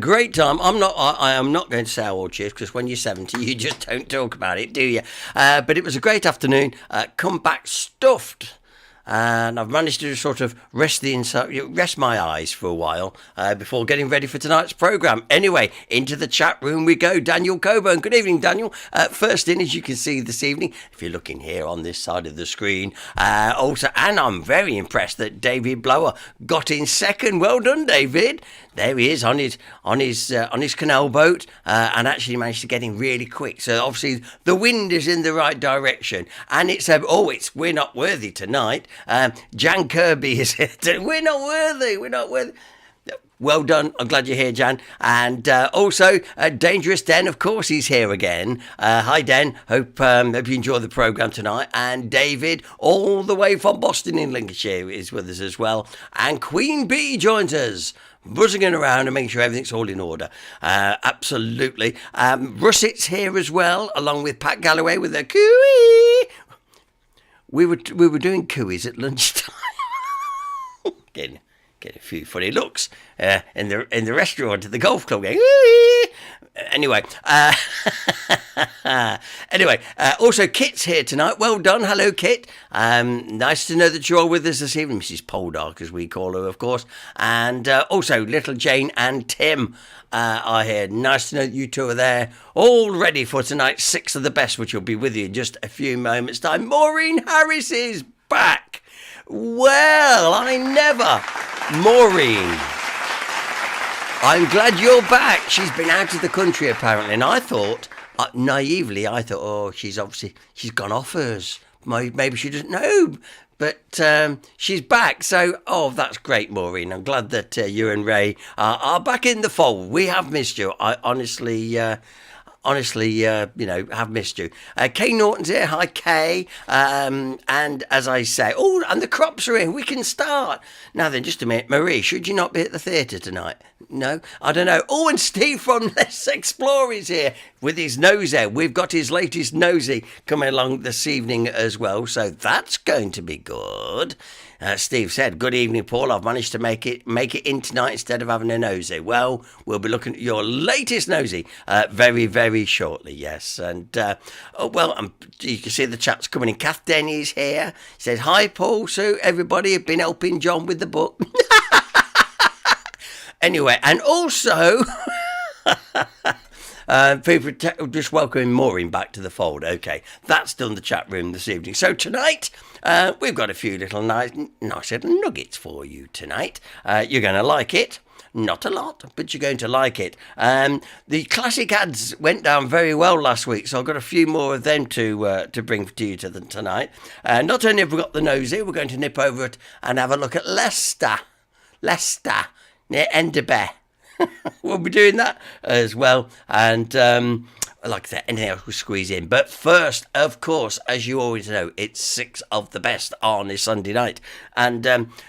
Great time. I am not going to say how old she is, because when you're 70, you just don't talk about it, do you? But it was a great afternoon. Come back stuffed. And I've managed to sort of rest my eyes for a while before getting ready for tonight's programme. Anyway, into the chat room we go. Daniel Coburn. Good evening, Daniel. First in, as you can see this evening, if you're looking here on this side of the screen. Also, and I'm very impressed that David Blower got in second. Well done, David. There he is on his canal boat, and actually managed to get in really quick. So obviously the wind is in the right direction, and we're not worthy tonight. Jan Kirby is here. We're not worthy. Well done. I'm glad you're here, Jan. And also, Dangerous Den, of course, he's here again. Hi, Den. Hope you enjoy the programme tonight. And David, all the way from Boston in Lincolnshire, is with us as well. And Queen Bee joins us, buzzing around and making sure everything's all in order. Absolutely. Russett's here as well, along with Pat Galloway with their cooey. We were doing cooeys at lunchtime. Getting a few funny looks in the restaurant at the golf club. Going, anyway, also Kit's here tonight. Well done, hello Kit. Nice to know that you're all with us this evening, Mrs. Poldark, as we call her, of course. And also little Jane and Tim are here. Nice to know that you two are there, all ready for tonight's Six of the Best, which will be with you in just a few moments' time. Maureen Harris is back. Well, Maureen, I'm glad you're back. She's been out of the country apparently, and I thought, naively, oh, she's gone off hers. Maybe she doesn't know, but she's back. So, that's great, Maureen. I'm glad that you and Ray are back in the fold. We have missed you. I honestly, have missed you. Kay Norton's here. Hi, Kay. And as I say, and the crops are in. We can start. Now then, just a minute. Marie, should you not be at the theatre tonight? No? I don't know. Oh, and Steve from Let's Explore is here with his nosy. We've got his latest nosy coming along this evening as well, so that's going to be good. Steve said, good evening, Paul. I've managed to make it in tonight instead of having a nosy. Well, we'll be looking at your latest nosy very, very shortly, yes. And, you can see the chat's coming in. Kath Denny's here. Says, hi, Paul. So everybody have been helping John with the book. Anyway, and also... people just welcoming Maureen back to the fold. Okay, that's done the chat room this evening. So tonight, we've got a few little nice little nuggets for you tonight. You're going to like it. Not a lot, but you're going to like it. The classic ads went down very well last week, so I've got a few more of them to bring to you tonight. Not only have we got the nosy, we're going to nip over it and have a look at Leicester, near Enderby. We'll be doing that as well, and like I said, anything else will squeeze in. But first, of course, as you always know, it's Six of the Best on this Sunday night. And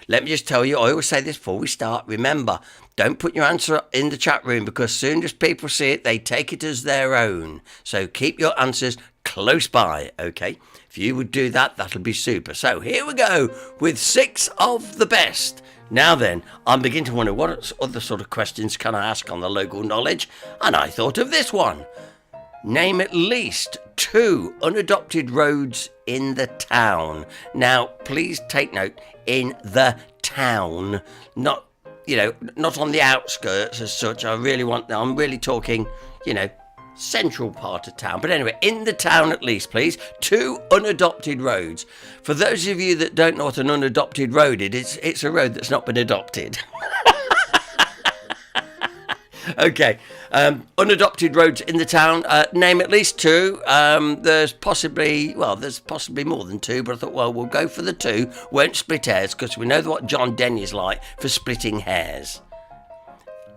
let me just tell you, I always say this before we start, remember, don't put your answer in the chat room, because as soon as people see it, they take it as their own. So keep your answers close by, okay? If you would do that, that'll be super. So here we go with Six of the Best. Now then, I'm beginning to wonder what other sort of questions can I ask on the local knowledge, and I thought of this one. Name at least 2 unadopted roads in the town. Now, please take note, in the town, not on the outskirts as such. I'm really talking, central part of town. But anyway, in the town at least, please. 2 unadopted roads. For those of you that don't know what an unadopted road is, it's a road that's not been adopted. Okay, unadopted roads in the town. Name at least 2. There's possibly more than 2, but I thought, well, we'll go for the 2. Won't split hairs, because we know what John Denny's like for splitting hairs.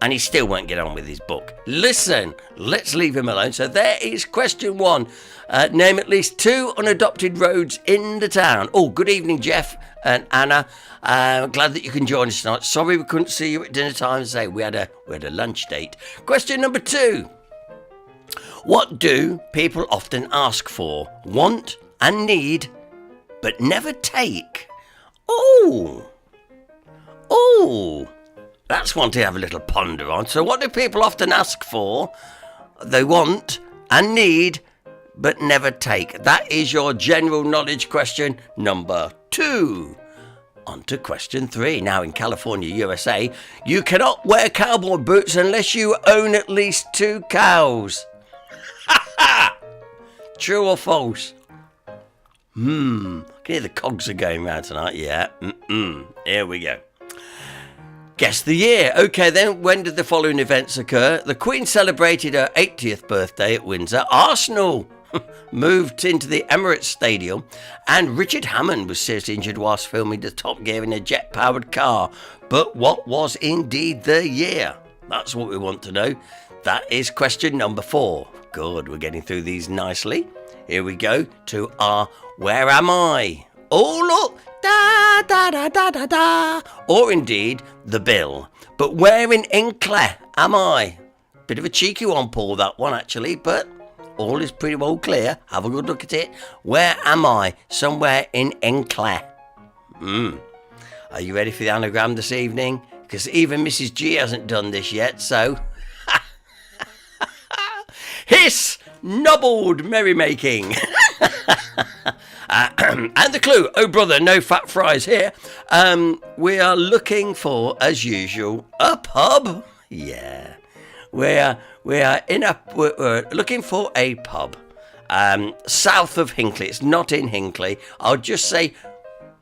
And he still won't get on with his book. Listen, let's leave him alone. So there is question 1. Name at least 2 unadopted roads in the town. Oh, good evening, Jeff and Anna. Glad that you can join us tonight. Sorry we couldn't see you at dinner time. We had a lunch date. Question number 2. What do people often ask for, want and need, but never take? Oh. That's one to have a little ponder on. So what do people often ask for? They want and need, but never take. That is your general knowledge question number 2. On to question 3. Now, in California, USA, you cannot wear cowboy boots unless you own at least 2 cows. True or false? Can hear the cogs are going round tonight. Yeah. Here we go. Guess the year. Okay, then, when did the following events occur? The Queen celebrated her 80th birthday at Windsor. Arsenal moved into the Emirates Stadium, and Richard Hammond was seriously injured whilst filming the Top Gear in a jet-powered car. But what was indeed the year? That's what we want to know. That is question number 4. Good, we're getting through these nicely. Here we go to our Where Am I? Oh, look! Da, da, da, da, da, da. Or indeed, the bill. But where in Hinckley am I? Bit of a cheeky one, Paul, that one, actually, but all is pretty well clear. Have a good look at it. Where am I? Somewhere in Hinckley. Are you ready for the anagram this evening? Because even Mrs. G hasn't done this yet, so... Hiss! Nobbled merrymaking. And the clue, oh brother, no fat fries here. We are looking for, as usual, a pub. Yeah, we're looking for a pub south of Hinckley. It's not in Hinckley. I'll just say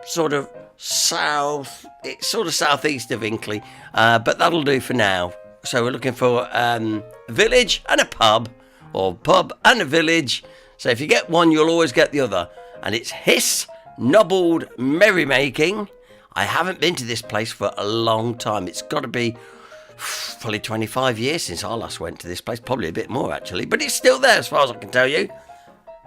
sort of south. It's sort of southeast of Hinckley, but that'll do for now. So we're looking for a village and a pub, or pub and a village. So if you get one, you'll always get the other. And it's Hiss Nobbled Merrymaking. I haven't been to this place for a long time. It's got to be probably 25 years since I last went to this place. Probably a bit more, actually. But it's still there, as far as I can tell you.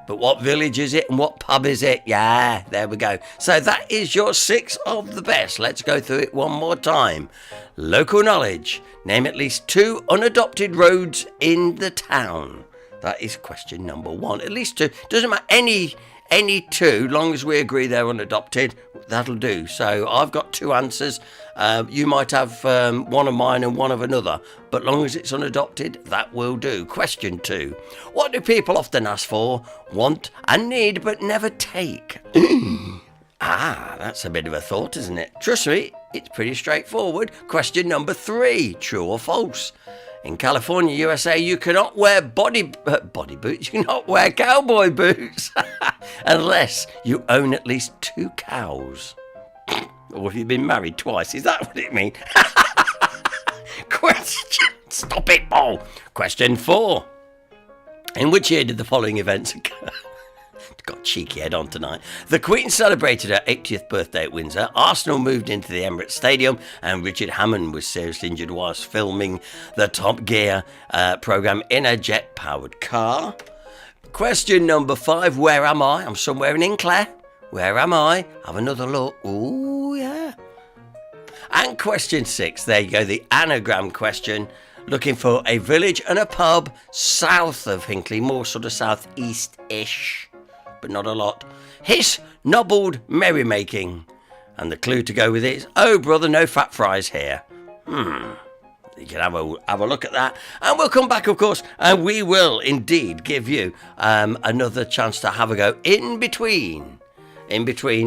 But what village is it and what pub is it? Yeah, there we go. So that is your 6 of the best. Let's go through it one more time. Local knowledge. Name at least 2 unadopted roads in the town. That is question number 1. At least 2. Doesn't matter any 2, long as we agree they're unadopted, that'll do. So I've got 2 answers. You might have one of mine and one of another, but long as it's unadopted, that will do. Question 2. What do people often ask for, want and need, but never take? That's a bit of a thought, isn't it? Trust me, it's pretty straightforward. Question number 3. True or false? In California, USA, you cannot wear body boots. You cannot wear cowboy boots unless you own at least 2 cows. Or if you've been married twice. Is that what it means? Question. Stop it, Paul. Question 4. In which year did the following events occur? Got a cheeky head on tonight. The Queen celebrated her 80th birthday at Windsor. Arsenal moved into the Emirates Stadium, and Richard Hammond was seriously injured whilst filming the Top Gear programme in a jet-powered car. Question number 5. Where am I? I'm somewhere in Hinckley. Where am I? Have another look. Ooh, yeah. And question 6. There you go, the anagram question. Looking for a village and a pub south of Hinckley, more sort of southeast-ish. But not a lot. Hiss Nobbled Merrymaking. And the clue to go with it is, oh brother, no fat fries here. You can have a look at that. And we'll come back, of course, and we will indeed give you another chance to have a go in between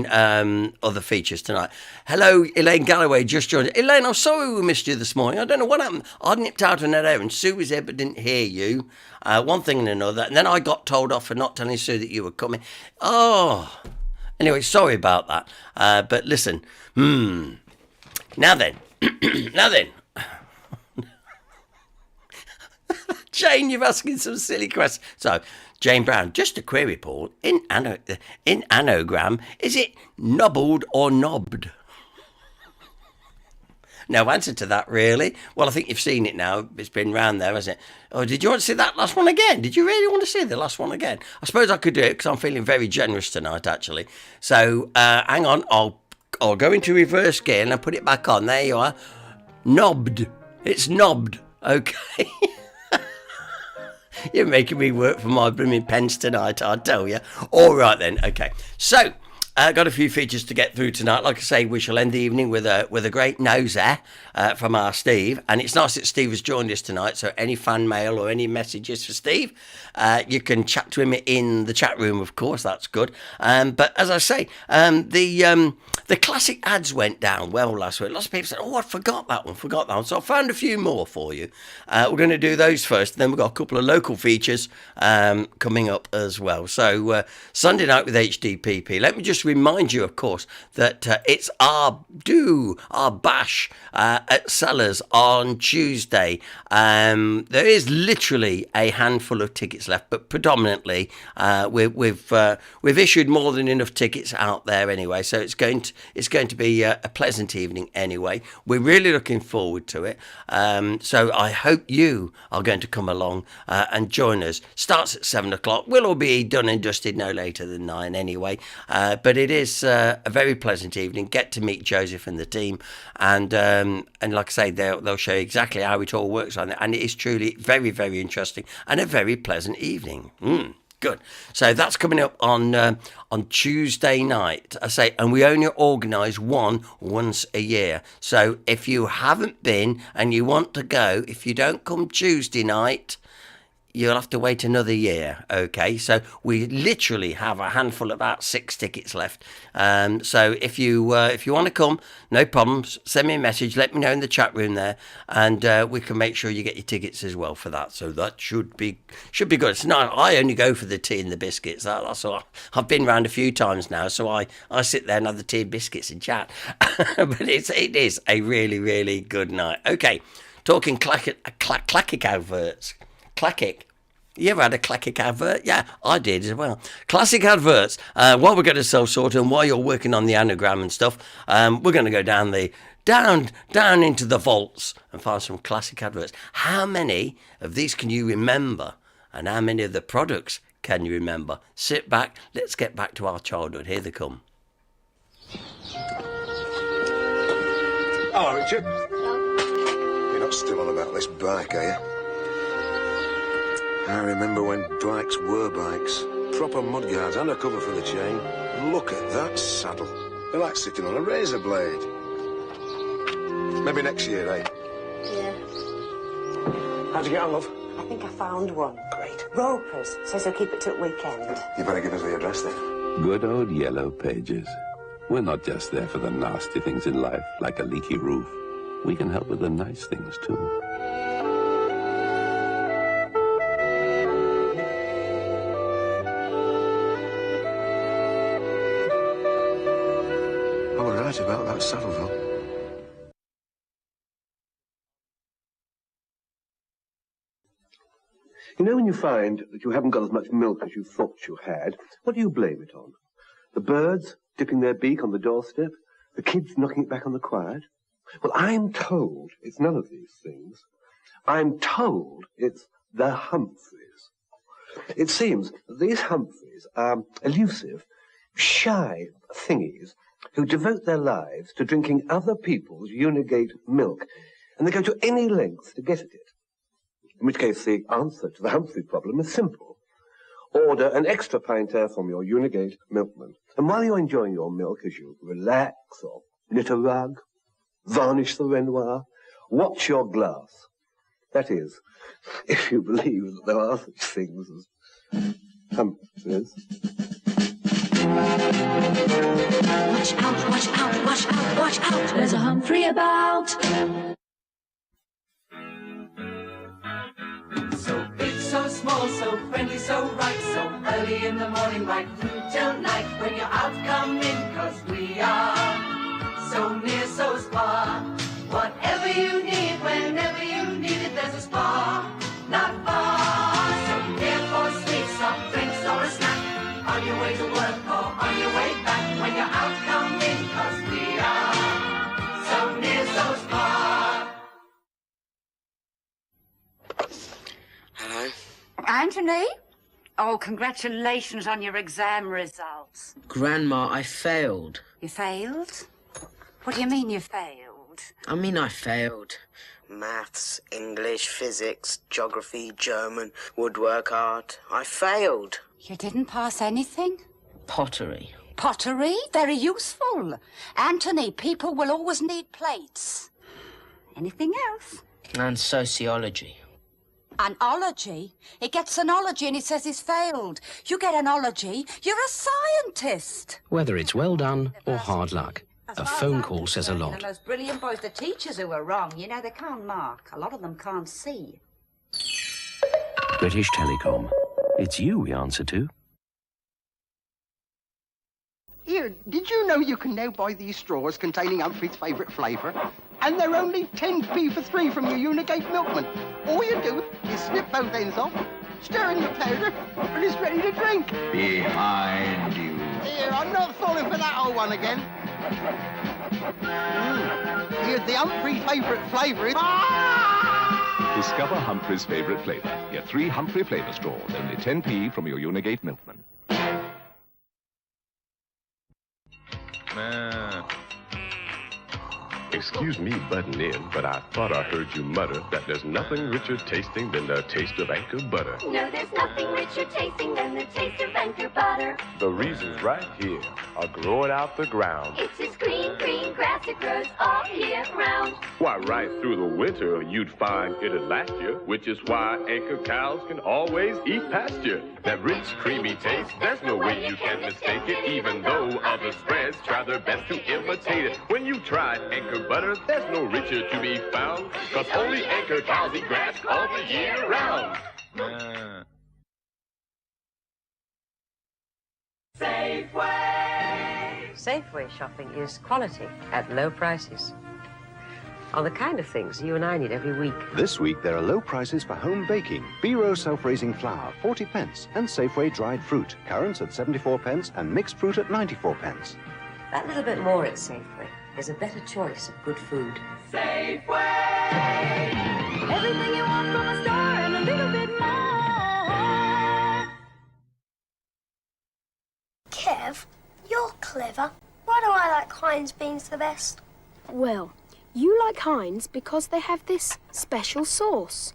other features tonight. Hello, Elaine Galloway, just joined. Elaine, I'm sorry we missed you this morning. I don't know what happened. I nipped out on that errand. Sue was there but didn't hear you. One thing and another. And then I got told off for not telling Sue that you were coming. Oh. Anyway, sorry about that. But listen. Now then. Jane, you're asking some silly questions. So, Jane Brown, just a query, Paul. In anagram, is it nobbled or knobbed? No answer to that, really. Well, I think you've seen it now. It's been round there, hasn't it? Oh, did you want to see that last one again? Did you really want to see the last one again? I suppose I could do it because I'm feeling very generous tonight, actually. So, hang on. I'll go into reverse gear and I'll put it back on. There you are. Knobbed. It's knobbed. Okay. You're making me work for my blooming pence tonight, I tell you. All right then, okay. So, Got a few features to get through tonight. Like I say, we shall end the evening with a great nosy from our Steve. And it's nice that Steve has joined us tonight. So any fan mail or any messages for Steve, you can chat to him in the chat room, of course. That's good. But as I say, the classic ads went down well last week. Lots of people said, oh, I forgot that one. So I found a few more for you. We're going to do those first. Then we've got a couple of local features coming up as well. So Sunday night with HDPP. Let me just remind you, of course, that it's our bash at Sellers on Tuesday. There is literally a handful of tickets left, but predominantly we've issued more than enough tickets out there anyway. So it's going to be a pleasant evening anyway. We're really looking forward to it. So I hope you are going to come along and join us. Starts at 7:00. We'll all be done and dusted no later than 9 anyway. But it is a very pleasant evening. Get to meet Joseph and the team, and like I say, they'll show you exactly how it all works on it, and it is truly very, very interesting and a very pleasant evening. Good. So that's coming up on Tuesday night. I say, and we only organise one once a year. So if you haven't been and you want to go, if you don't come Tuesday night, you'll have to wait another year, okay? So we literally have a handful, about 6 tickets left. So if you want to come, no problems. Send me a message. Let me know in the chat room there, and we can make sure you get your tickets as well for that. So that should be good. It's not. I only go for the tea and the biscuits. That's all. I've been round a few times now, so I sit there and have the tea and biscuits and chat. But it is a really, really good night. Okay, talking classic adverts. Classic. You ever had a classic advert? Yeah, I did as well. Classic adverts. While we're going to sell sort and while you're working on the anagram and stuff, we're going to go down into the vaults and find some classic adverts. How many of these can you remember? And how many of the products can you remember? Sit back. Let's get back to our childhood. Here they come. Hello, Richard. You're not still on about this bike, are you? I remember when bikes were bikes. Proper mudguards and a cover for the chain. Look at that saddle. They're like sitting on a razor blade. Maybe next year, eh? Yeah. How'd you get on, love? I think I found one. Great. Ropers. Says he'll keep it till weekend. You better give us the address then. Good old yellow pages. We're not just there for the nasty things in life, like a leaky roof. We can help with the nice things, too. I was right about that saddle, though. You know when you find that you haven't got as much milk as you thought you had, what do you blame it on? The birds dipping their beak on the doorstep? The kids knocking it back on the quiet? Well, I'm told it's none of these things. I'm told it's the Humphreys. It seems that these Humphreys are elusive, shy thingies who devote their lives to drinking other people's Unigate milk, and they go to any length to get at it. In which case, the answer to the Humphrey problem is simple. Order an extra pint from your Unigate milkman, and while you're enjoying your milk as you relax or knit a rug, varnish the Renoir, watch your glass. That is, if you believe that there are such things as Humphreys. Watch out, watch out, watch out, watch out. There's a Humphrey about. So big, so small, so friendly, so right, so early in the morning, right through till night. When you're out, come in, 'cause we are so near, so far. Whatever you need, whenever you need it, there's a spa, not far. So near for sweet, soft drinks or a snack. On your way to work or on your way back. When you're out, come in, 'cause we are so near, so far. Hello? Anthony? Oh, congratulations on your exam results. Grandma, I failed. You failed? What do you mean you failed? I mean I failed. Maths, English, physics, geography, German, woodwork, art. I failed. You didn't pass anything? Pottery. Pottery, very useful. Anthony, people will always need plates. Anything else? And sociology. An ology? He gets an ology and he says he's failed. You get an ology, you're a scientist. Whether it's well done or hard luck, a phone call says a lot. The most brilliant boys, the teachers who are wrong, you know, they can't mark. A lot of them can't see. British Telecom. It's you we answer to. Here, did you know you can now buy these straws containing Humphrey's favourite flavour? And they're only 10p for 3 from your Unigate milkman. All you do is snip both ends off, stir in the powder, and it's ready to drink. Behind you. Here, I'm not falling for that old one again. Here's the Humphrey's favourite flavour. Discover Humphrey's favourite flavour. Get 3 Humphrey flavour straws, only 10p from your Unigate milkman. Excuse me butting in, but I thought I heard you mutter that there's nothing richer tasting than the taste of Anchor butter. No, there's nothing richer tasting than the taste of Anchor butter. The reason's right here are growing out the ground. It's this green, green grass that grows all year round. Why, right through the winter, you'd find it'd last you, which is why Anchor cows can always eat pasture. That rich, creamy taste, there's no way you can mistake it, even though other spreads try their best to imitate it. When you tried Anchor butter, there's no richer to be found, 'cause only Anchor cows eat grass all the year round. Safeway! Safeway shopping is quality at low prices. On the kind of things you and I need every week. This week, there are low prices for home baking. Biro self-raising flour, 40 pence, and Safeway dried fruit. Currants at 74 pence and mixed fruit at 94 pence. That little bit more at Safeway is a better choice of good food. Safeway! Everything you want from a store and a little bit more. Kev, you're clever. Why do I like Heinz beans the best? Well, you like Heinz because they have this special sauce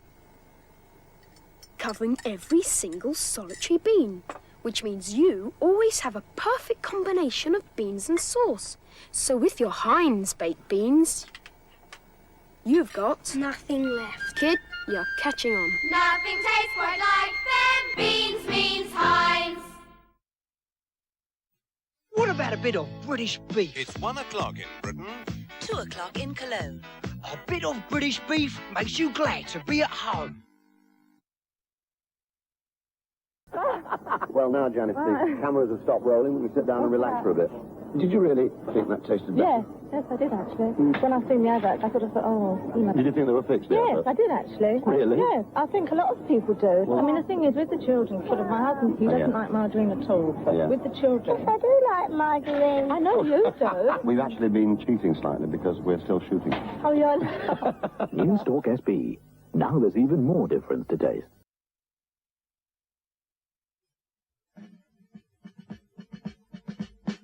covering every single solitary bean, which means you always have a perfect combination of beans and sauce. So with your Heinz baked beans, you've got nothing left. Kid, you're catching on. Nothing tastes quite like them. Beans means Heinz. What about a bit of British beef? It's 1 o'clock in Britain. 2 o'clock in Cologne. A bit of British beef makes you glad to be at home. Well, now, Janet, the cameras have stopped rolling. We can sit down and relax for a bit. Did you really think that tasted better? Yes, I did actually. When I seen the adverts, I sort of thought, oh, Did you think they were fixed? Yes, I did actually. Really? Yes, I think a lot of people do. Well, I mean, the thing is, with the children, sort of, my husband, he doesn't like margarine at all. But with the children... Yes, I do like margarine. I know you do. We've actually been cheating slightly because we're still shooting. Oh, you're... In Stock SB. Now there's even more difference to taste.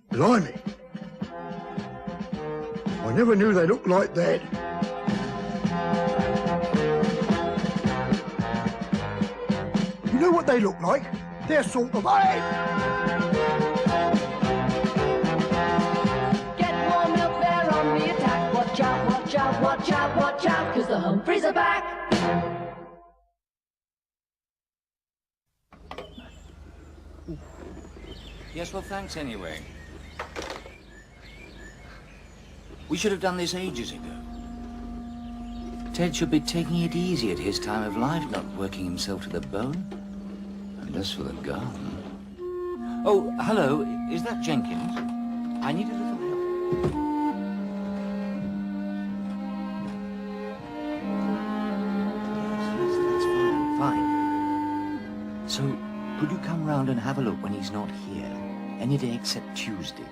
Blimey. I never knew they looked like that. You know what they look like? They're sort of... Get more milk, they're on the attack. Watch out, watch out, watch out, watch out, 'cause the Humphreys are back. Yes, well, thanks anyway. We should have done this ages ago. Ted should be taking it easy at his time of life, not working himself to the bone. And as for the garden... Oh, hello, is that Jenkins? I need a little help. Yes, that's fine. So, could you come round and have a look when he's not here? Any day except Tuesday.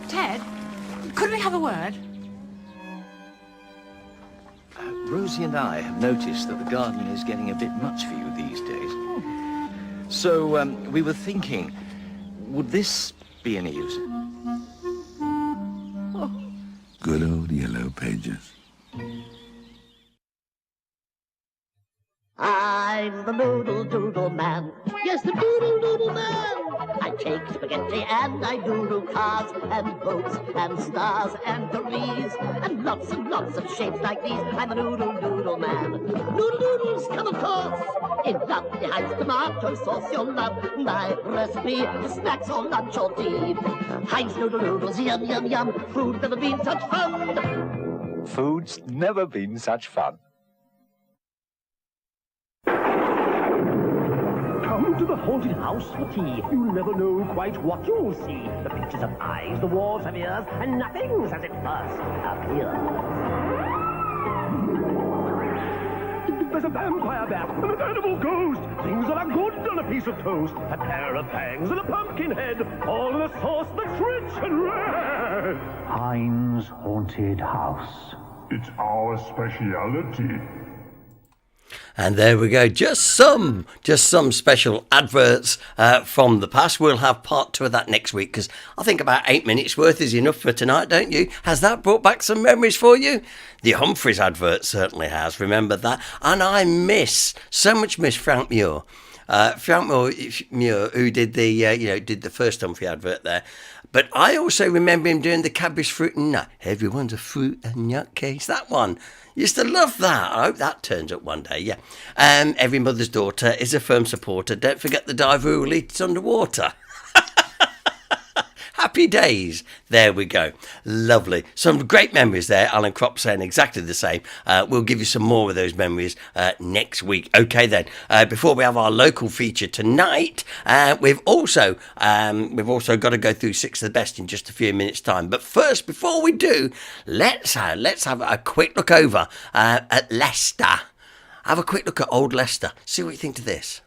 Ted, could we have a word? Rosie and I have noticed that the garden is getting a bit much for you these days. So, we were thinking, would this be any use? Good old Yellow Pages. I I'm the noodle doodle man. Yes, the noodle doodle man. I take spaghetti and I doodle cars and boats and stars and trees and lots of shapes like these. I'm the noodle doodle man. Noodle doodles come, of course, in lovely Heinz tomato sauce. You'll love my recipe for snacks or lunch or tea. Heinz noodle noodles, yum, yum, yum. Food's never been such fun. Food's never been such fun. Come to the haunted house for tea. You'll never know quite what you'll see. The pictures have eyes, the walls have ears, and nothing's as it first appears. There's a vampire bat, and an animal ghost, things that are good on a piece of toast, a pair of fangs and a pumpkin head, all in a sauce that's rich and red. Heinz Haunted House. It's our speciality. And there we go. Just some special adverts from the past. We'll have part 2 of that next week because I think about 8 minutes worth is enough for tonight, don't you? Has that brought back some memories for you? The Humphreys advert certainly has. Remember that? And I miss Frank Muir. Frank Muir, who did the first Humphrey advert there. But I also remember him doing the Cadbury's Fruit and Nut. Everyone's a fruit and nut case. That one. Used to love that. I hope that turns up one day, yeah. Every mother's daughter is a firm supporter. Don't forget the diver who will eat us underwater. Happy days. There we go. Lovely. Some great memories there. Alan Kropp saying exactly the same. We'll give you some more of those memories next week. Okay then. Before we have our local feature tonight, we've also got to go through 6 of the best in just a few minutes' time. But first, before we do, let's have a quick look over at Leicester. Have a quick look at old Leicester. See what you think of this.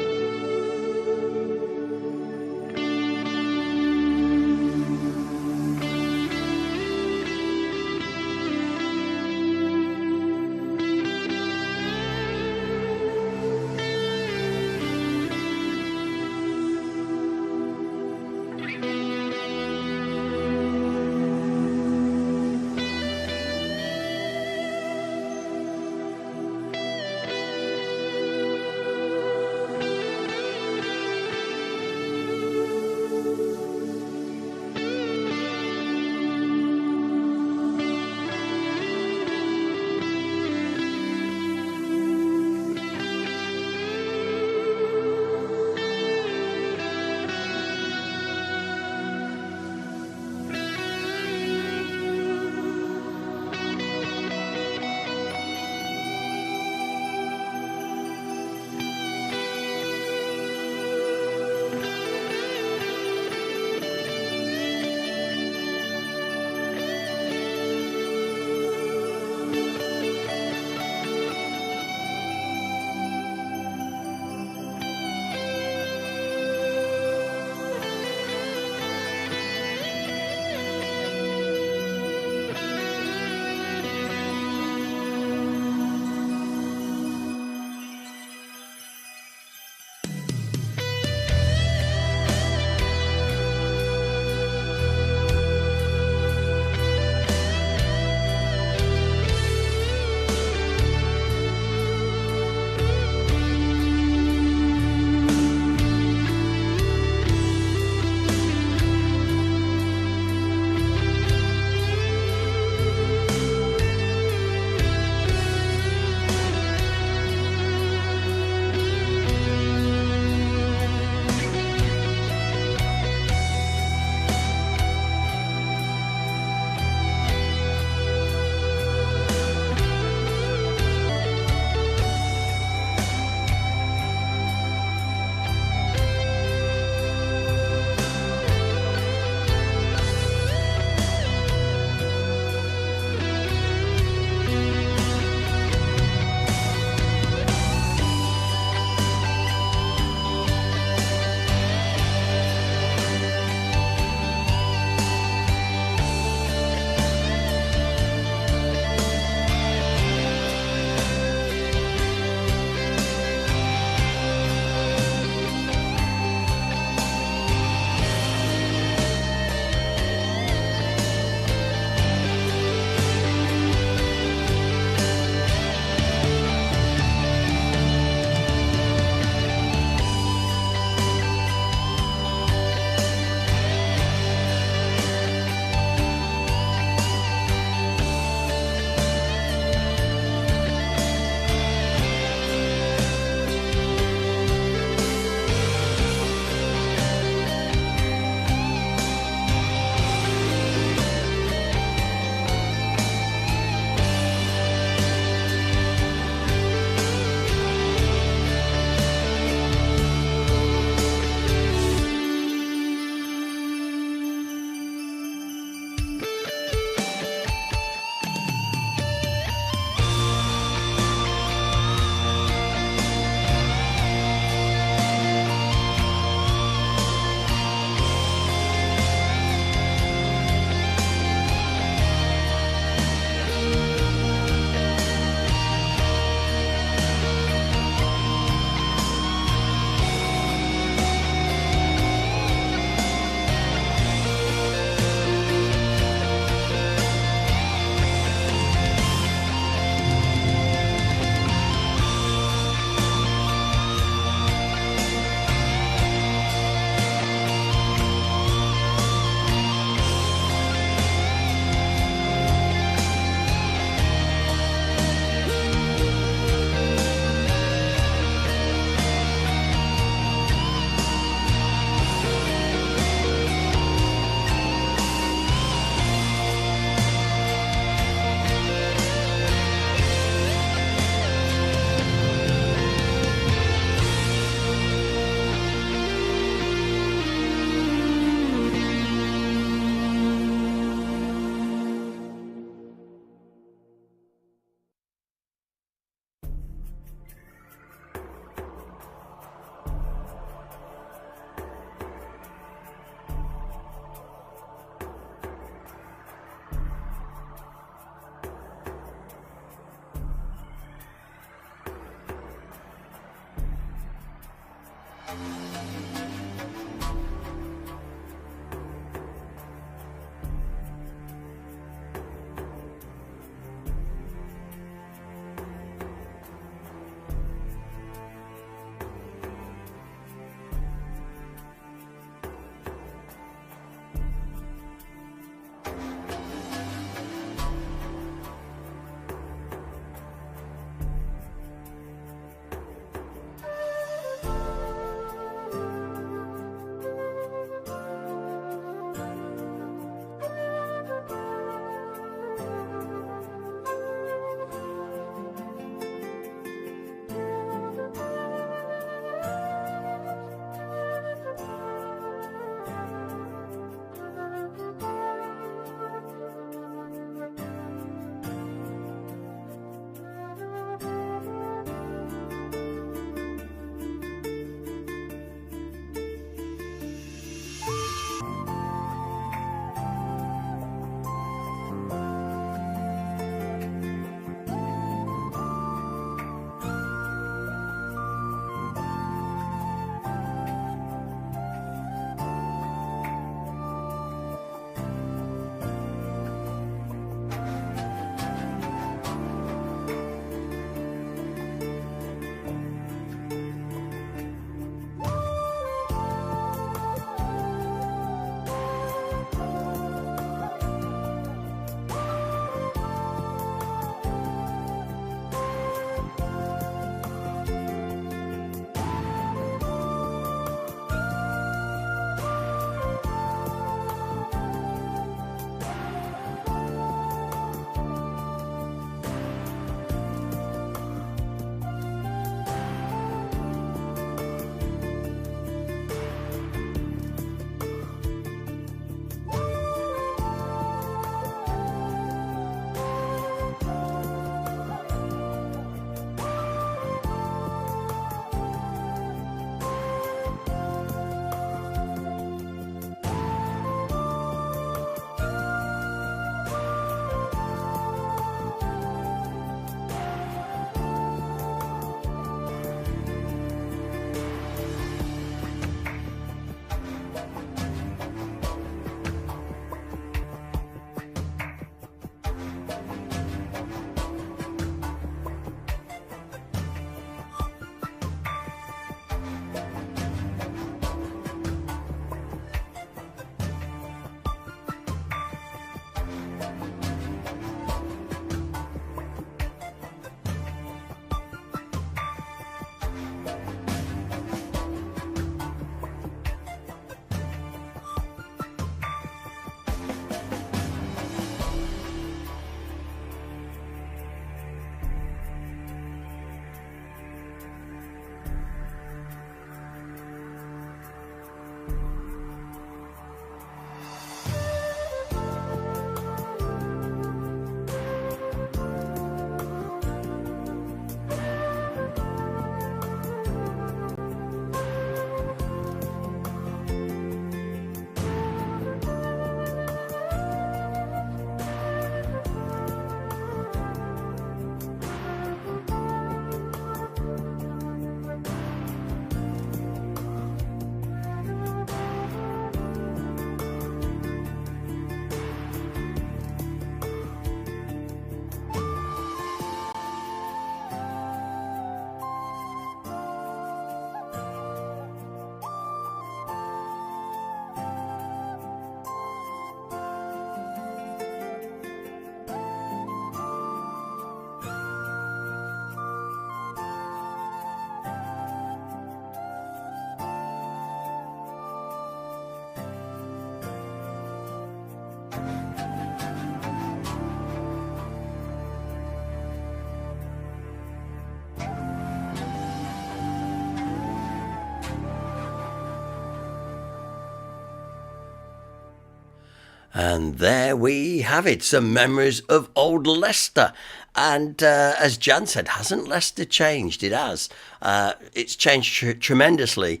And there we have it, some memories of old Leicester. And as Jan said, hasn't Leicester changed? It has. It's changed tremendously.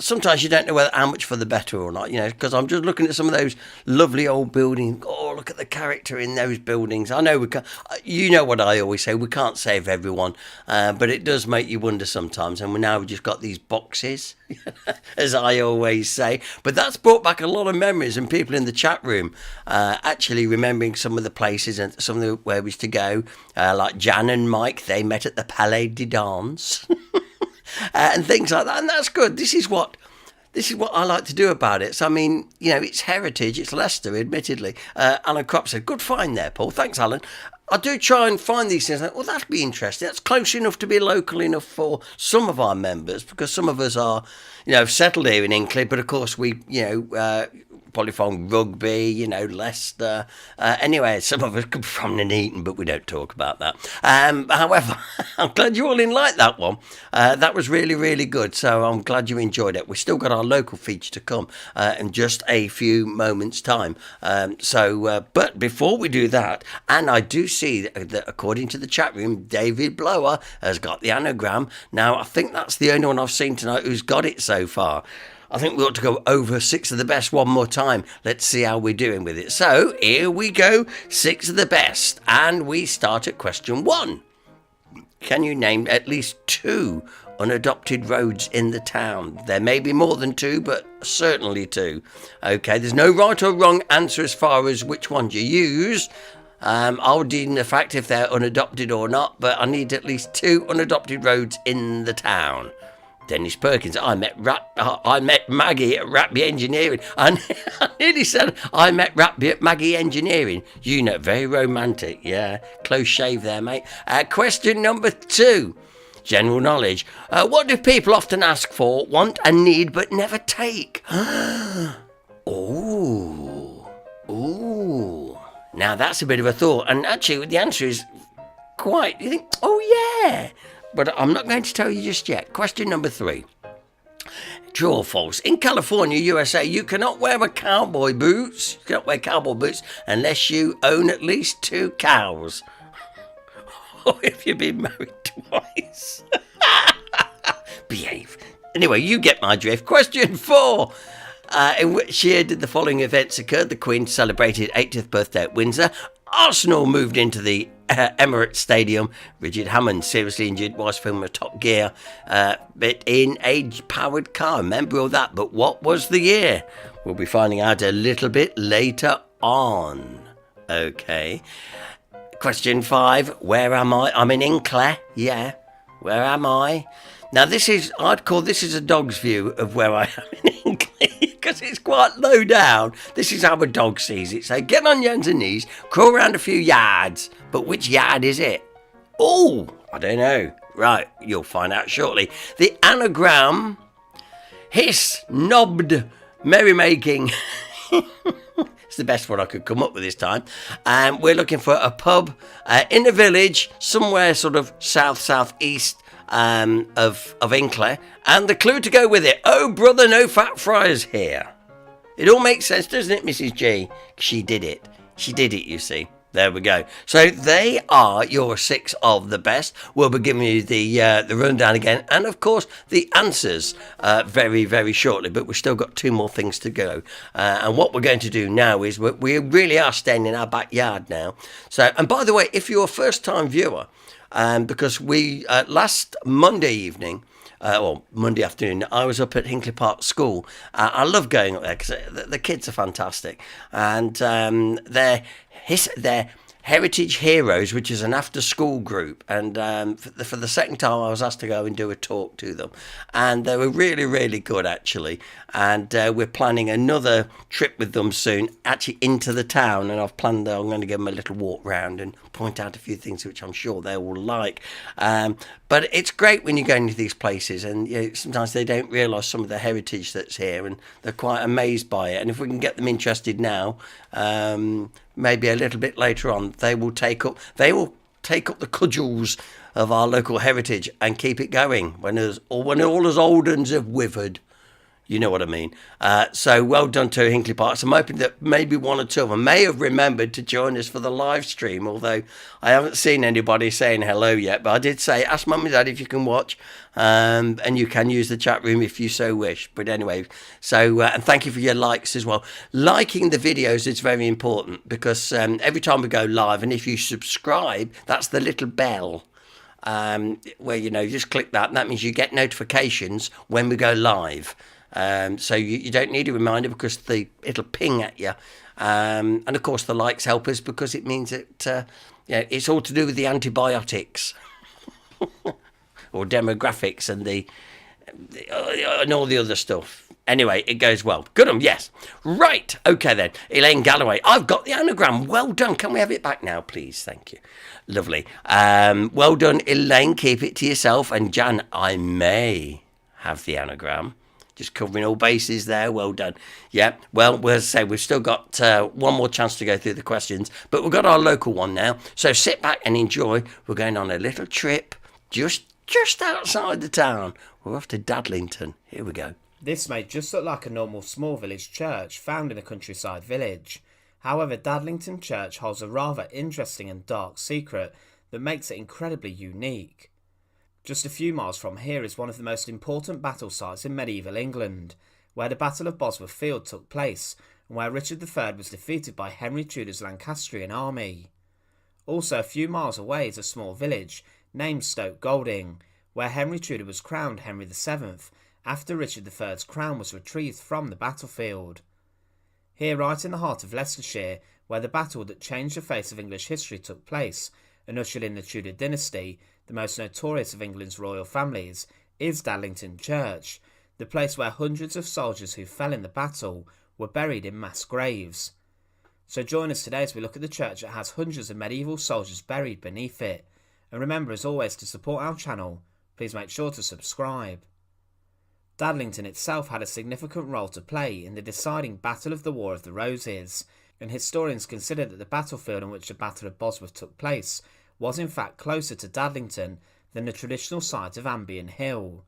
Sometimes you don't know how much for the better or not, because I'm just looking at some of those lovely old buildings. Oh, look at the character in those buildings. I know we can't, you know what I always say, we can't save everyone, but it does make you wonder sometimes. And we've just got these boxes, as I always say. But that's brought back a lot of memories, and people in the chat room actually remembering some of the places and some of the where we used to go, like Jan and Mike, they met at the Palais de Danse. And things like that, and that's good. This is what I like to do about it. So I mean, it's heritage, it's Leicester, admittedly. Alan Kropp said, "Good find there, Paul." Thanks, Alan. I do try and find these things. Well, that'd be interesting. That's close enough to be local enough for some of our members, because some of us are, settled here in Hinckley. But of course, we, probably from Rugby, Leicester. Anyway, some of us come from Nuneaton, but we don't talk about that. However, I'm glad you all like that one. That was really, really good. So I'm glad you enjoyed it. We've still got our local feature to come in just a few moments' time. But before we do that, and I do see that according to the chat room, David Blower has got the anagram. Now, I think that's the only one I've seen tonight who's got it so far. I think we ought to go over 6 of the best one more time. Let's see how we're doing with it. So, here we go, 6 of the best. And we start at question 1. Can you name at least 2 unadopted roads in the town? There may be more than 2, but certainly 2. Okay, there's no right or wrong answer as far as which ones you use. I'll deem the fact if they're unadopted or not, but I need at least 2 unadopted roads in the town. Dennis Perkins, I met Maggie at Ratby Engineering. I nearly said I met Ratby at Maggie Engineering. Very romantic. Yeah, close shave there, mate. Question number 2. General knowledge. What do people often ask for, want and need, but never take? Ooh. Now, that's a bit of a thought. And actually, the answer is quite... You think, oh, yeah. But I'm not going to tell you just yet. Question number 3. True or false? In California, USA, you cannot wear cowboy boots. You cannot wear cowboy boots unless you own at least 2 cows. Or if you've been married twice. Behave. Anyway, you get my drift. Question 4. In which year did the following events occur? The Queen celebrated 80th birthday at Windsor. Arsenal moved into the Emirates Stadium. Richard Hammond seriously injured whilst filming Top Gear, but in a powered car. Remember all that, but what was the year? We'll be finding out a little bit later on. Okay. Question 5. Where am I? I'm in Hinckley. Yeah. Where am I? Now I'd call this is a dog's view of where I am in Hinckley, because it's quite low down. This is how a dog sees it. So get on your hands and knees, crawl around a few yards. But which yard is it? Oh, I don't know. Right, you'll find out shortly. The anagram, hiss, knobbed, merrymaking. It's the best one I could come up with this time. We're looking for a pub in a village, somewhere sort of south-southeast of Hinckley, and the clue to go with it: oh brother, no fat fries here. It all makes sense, doesn't it, Mrs. G? She did it, you see. There we go. So they are your 6 of the best. We'll be giving you the rundown again, and of course the answers very, very shortly. But we've still got 2 more things to go. And what we're going to do now is we really are staying in our backyard now. So, and by the way, if you're a first-time viewer, because we last Monday evening. Monday afternoon, I was up at Hinckley Park School. I love going up there because the kids are fantastic, and they're Heritage Heroes, which is an after-school group, and for the second time I was asked to go and do a talk to them, and they were really, really good actually, and we're planning another trip with them soon, actually into the town, and I've planned that I'm going to give them a little walk round and point out a few things which I'm sure they will like. But it's great when you go into these places, and sometimes they don't realise some of the heritage that's here, and they're quite amazed by it. And if we can get them interested now, maybe a little bit later on, they will take up the cudgels of our local heritage and keep it going when all us old uns have withered. You know what I mean. So well done to Hinckley Parks. I'm hoping that maybe one or two of them may have remembered to join us for the live stream, although I haven't seen anybody saying hello yet. But I did say, ask Mum and Dad if you can watch, and you can use the chat room if you so wish. But anyway, so and thank you for your likes as well. Liking the videos is very important because every time we go live, and if you subscribe, that's the little bell. Where you just click that, and that means you get notifications when we go live. So you don't need a reminder because it'll ping at you. And of course the likes help us because it means that it's all to do with the antibiotics or demographics and all the other stuff. Anyway, it goes well. Good on, yes. Right, okay then. Elaine Galloway, I've got the anagram. Well done. Can we have it back now, please? Thank you. Lovely. Well done, Elaine. Keep it to yourself. And Jan, I may have the anagram. Just covering all bases there. Well done. Yeah, well, we'll say we've still got one more chance to go through the questions, but we've got our local one now. So sit back and enjoy. We're going on a little trip just outside the town. We're off to Dadlington. Here we go. This may just look like a normal small village church found in a countryside village. However, Dadlington Church holds a rather interesting and dark secret that makes it incredibly unique. Just a few miles from here is one of the most important battle sites in medieval England, where the Battle of Bosworth Field took place and where Richard III was defeated by Henry Tudor's Lancastrian army. Also a few miles away is a small village named Stoke Golding, where Henry Tudor was crowned Henry VII after Richard III's crown was retrieved from the battlefield. Here, right in the heart of Leicestershire, where the battle that changed the face of English history took place and ushered in the Tudor dynasty, the most notorious of England's royal families, is Dadlington Church, the place where hundreds of soldiers who fell in the battle were buried in mass graves. So join us today as we look at the church that has hundreds of medieval soldiers buried beneath it. And remember, as always, to support our channel, please make sure to subscribe. Dadlington itself had a significant role to play in the deciding Battle of the War of the Roses, and historians consider that the battlefield on which the Battle of Bosworth took place was in fact closer to Dadlington than the traditional site of Ambion Hill.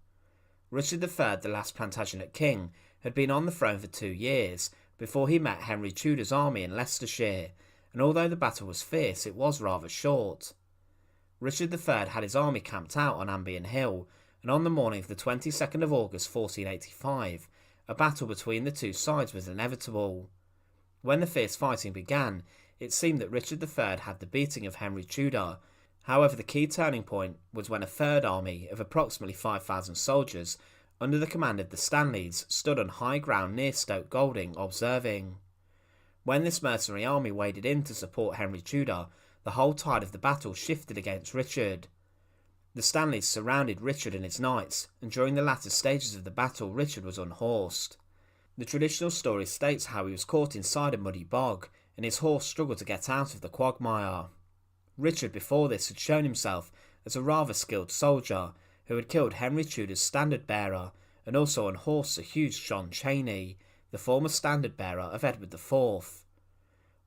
Richard III, the last Plantagenet king, had been on the throne for 2 years before he met Henry Tudor's army in Leicestershire, and although the battle was fierce, it was rather short. Richard III had his army camped out on Ambion Hill, and on the morning of the 22nd of August 1485, a battle between the two sides was inevitable. When the fierce fighting began, it seemed that Richard III had the beating of Henry Tudor. However, the key turning point was when a third army of approximately 5,000 soldiers, under the command of the Stanleys, stood on high ground near Stoke Golding observing. When this mercenary army waded in to support Henry Tudor, the whole tide of the battle shifted against Richard. The Stanleys surrounded Richard and his knights, and during the latter stages of the battle Richard was unhorsed. The traditional story states how he was caught inside a muddy bog, and his horse struggled to get out of the quagmire. Richard before this had shown himself as a rather skilled soldier, who had killed Henry Tudor's standard bearer, and also unhorsed the huge John Cheney, the former standard bearer of Edward IV.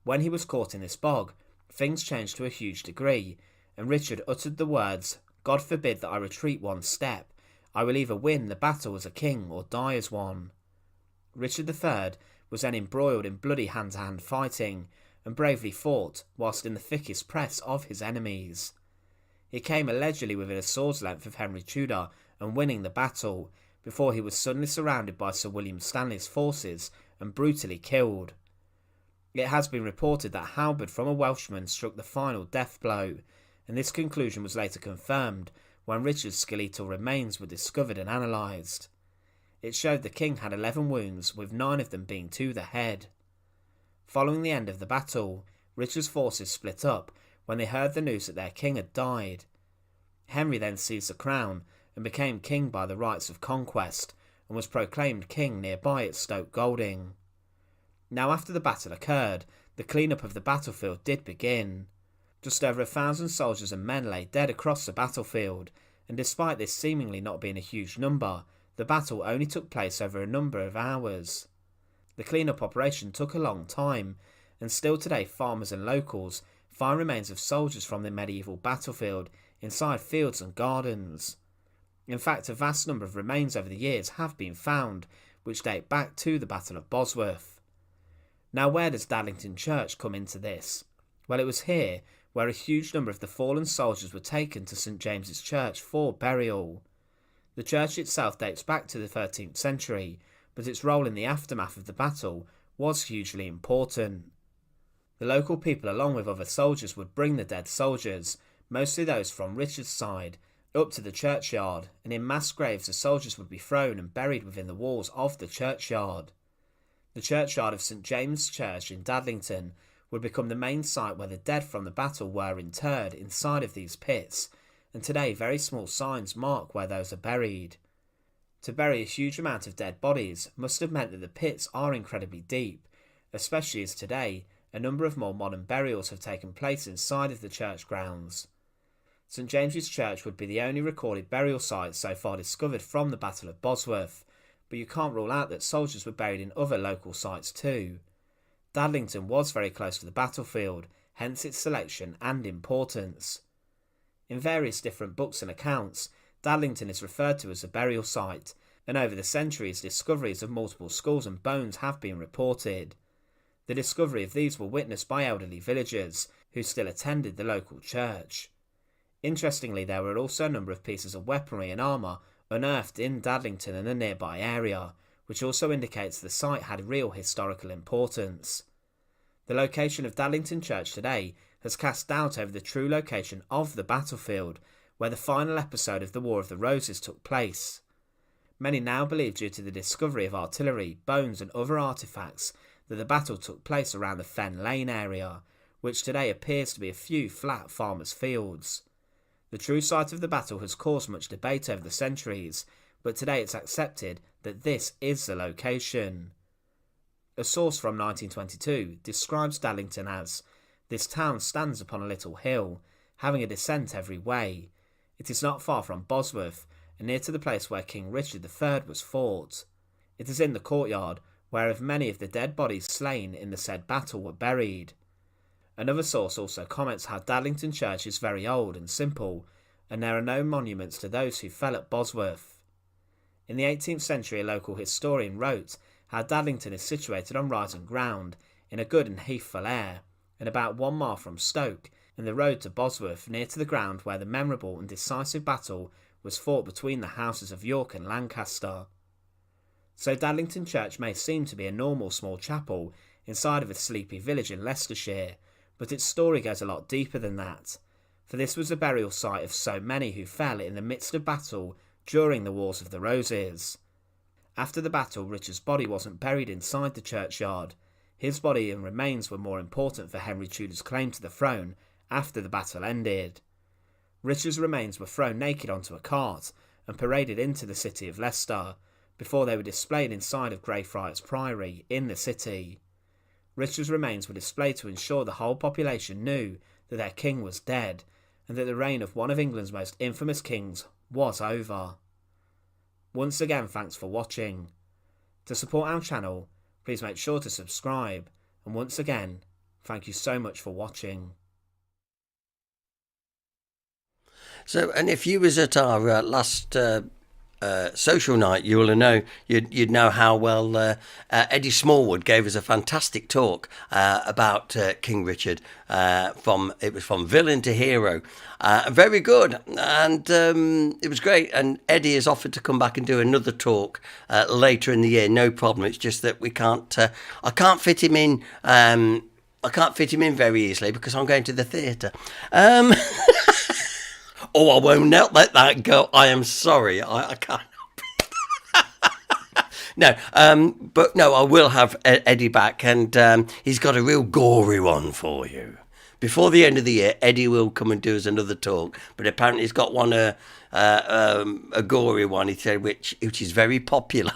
When he was caught in this bog, things changed to a huge degree, and Richard uttered the words, "God forbid that I retreat one step. I will either win the battle as a king or die as one." Richard III was then embroiled in bloody hand-to-hand fighting, and bravely fought whilst in the thickest press of his enemies. He came allegedly within a sword's length of Henry Tudor and winning the battle, before he was suddenly surrounded by Sir William Stanley's forces and brutally killed. It has been reported that halberd from a Welshman struck the final death blow, and this conclusion was later confirmed when Richard's skeletal remains were discovered and analysed. It showed the king had 11 wounds, with 9 of them being to the head. Following the end of the battle, Richard's forces split up when they heard the news that their king had died. Henry then seized the crown and became king by the rights of conquest, and was proclaimed king nearby at Stoke Golding. Now after the battle occurred, the clean-up of the battlefield did begin. Just over 1,000 soldiers and men lay dead across the battlefield, and despite this seemingly not being a huge number, the battle only took place over a number of hours. The clean-up operation took a long time, and still today farmers and locals find remains of soldiers from the medieval battlefield inside fields and gardens. In fact, a vast number of remains over the years have been found, which date back to the Battle of Bosworth. Now, where does Dadlington Church come into this? Well, it was here where a huge number of the fallen soldiers were taken to St James's Church for burial. The church itself dates back to the 13th century, but its role in the aftermath of the battle was hugely important. The local people, along with other soldiers, would bring the dead soldiers, mostly those from Richard's side, up to the churchyard, and in mass graves the soldiers would be thrown and buried within the walls of the churchyard. The churchyard of St James' Church in Dadlington would become the main site where the dead from the battle were interred inside of these pits, and today very small signs mark where those are buried. To bury a huge amount of dead bodies must have meant that the pits are incredibly deep, especially as today a number of more modern burials have taken place inside of the church grounds. St James's Church would be the only recorded burial site so far discovered from the Battle of Bosworth, but you can't rule out that soldiers were buried in other local sites too. Dadlington was very close to the battlefield, hence its selection and importance. In various different books and accounts, Dadlington is referred to as a burial site, and over the centuries discoveries of multiple skulls and bones have been reported. The discovery of these were witnessed by elderly villagers who still attended the local church. Interestingly, there were also a number of pieces of weaponry and armour unearthed in Dadlington and the nearby area, which also indicates the site had real historical importance. The location of Dadlington Church today has cast doubt over the true location of the battlefield, where the final episode of the War of the Roses took place. Many now believe, due to the discovery of artillery, bones and other artefacts, that the battle took place around the Fen Lane area, which today appears to be a few flat farmers' fields. The true site of the battle has caused much debate over the centuries, but today it's accepted that this is the location. A source from 1922 describes Dadlington as, "This town stands upon a little hill, having a descent every way. It is not far from Bosworth, and near to the place where King Richard III was fought. It is in the courtyard, whereof many of the dead bodies slain in the said battle were buried." Another source also comments how Dadlington Church is very old and simple, and there are no monuments to those who fell at Bosworth. In the 18th century, a local historian wrote how Dadlington is situated on rising ground, in a good and heathful air, and about 1 mile from Stoke, and the road to Bosworth near to the ground where the memorable and decisive battle was fought between the houses of York and Lancaster. So Dadlington Church may seem to be a normal small chapel inside of a sleepy village in Leicestershire, but its story goes a lot deeper than that, for this was a burial site of so many who fell in the midst of battle during the Wars of the Roses. After the battle, Richard's body wasn't buried inside the churchyard. His body and remains were more important for Henry Tudor's claim to the throne after the battle ended. Richard's remains were thrown naked onto a cart and paraded into the city of Leicester, before they were displayed inside of Greyfriars Priory in the city. Richard's remains were displayed to ensure the whole population knew that their king was dead, and that the reign of one of England's most infamous kings was over. Once again, thanks for watching. To support our channel, please make sure to subscribe, and once again, thank you so much for watching. So, and if you was at our last social night, you will know you'd know how well Eddie Smallwood gave us a fantastic talk about King Richard. It was from villain to hero, very good, and it was great. And Eddie has offered to come back and do another talk later in the year. No problem. It's just that we can't. I can't fit him in. I can't fit him in very easily because I'm going to the theatre. Oh, I won't let that go. I am sorry. I can't. No, but no, I will have Eddie back, and he's got a real gory one for you. Before the end of the year, Eddie will come and do us another talk. But apparently, he's got one a gory one. He said, which is very popular.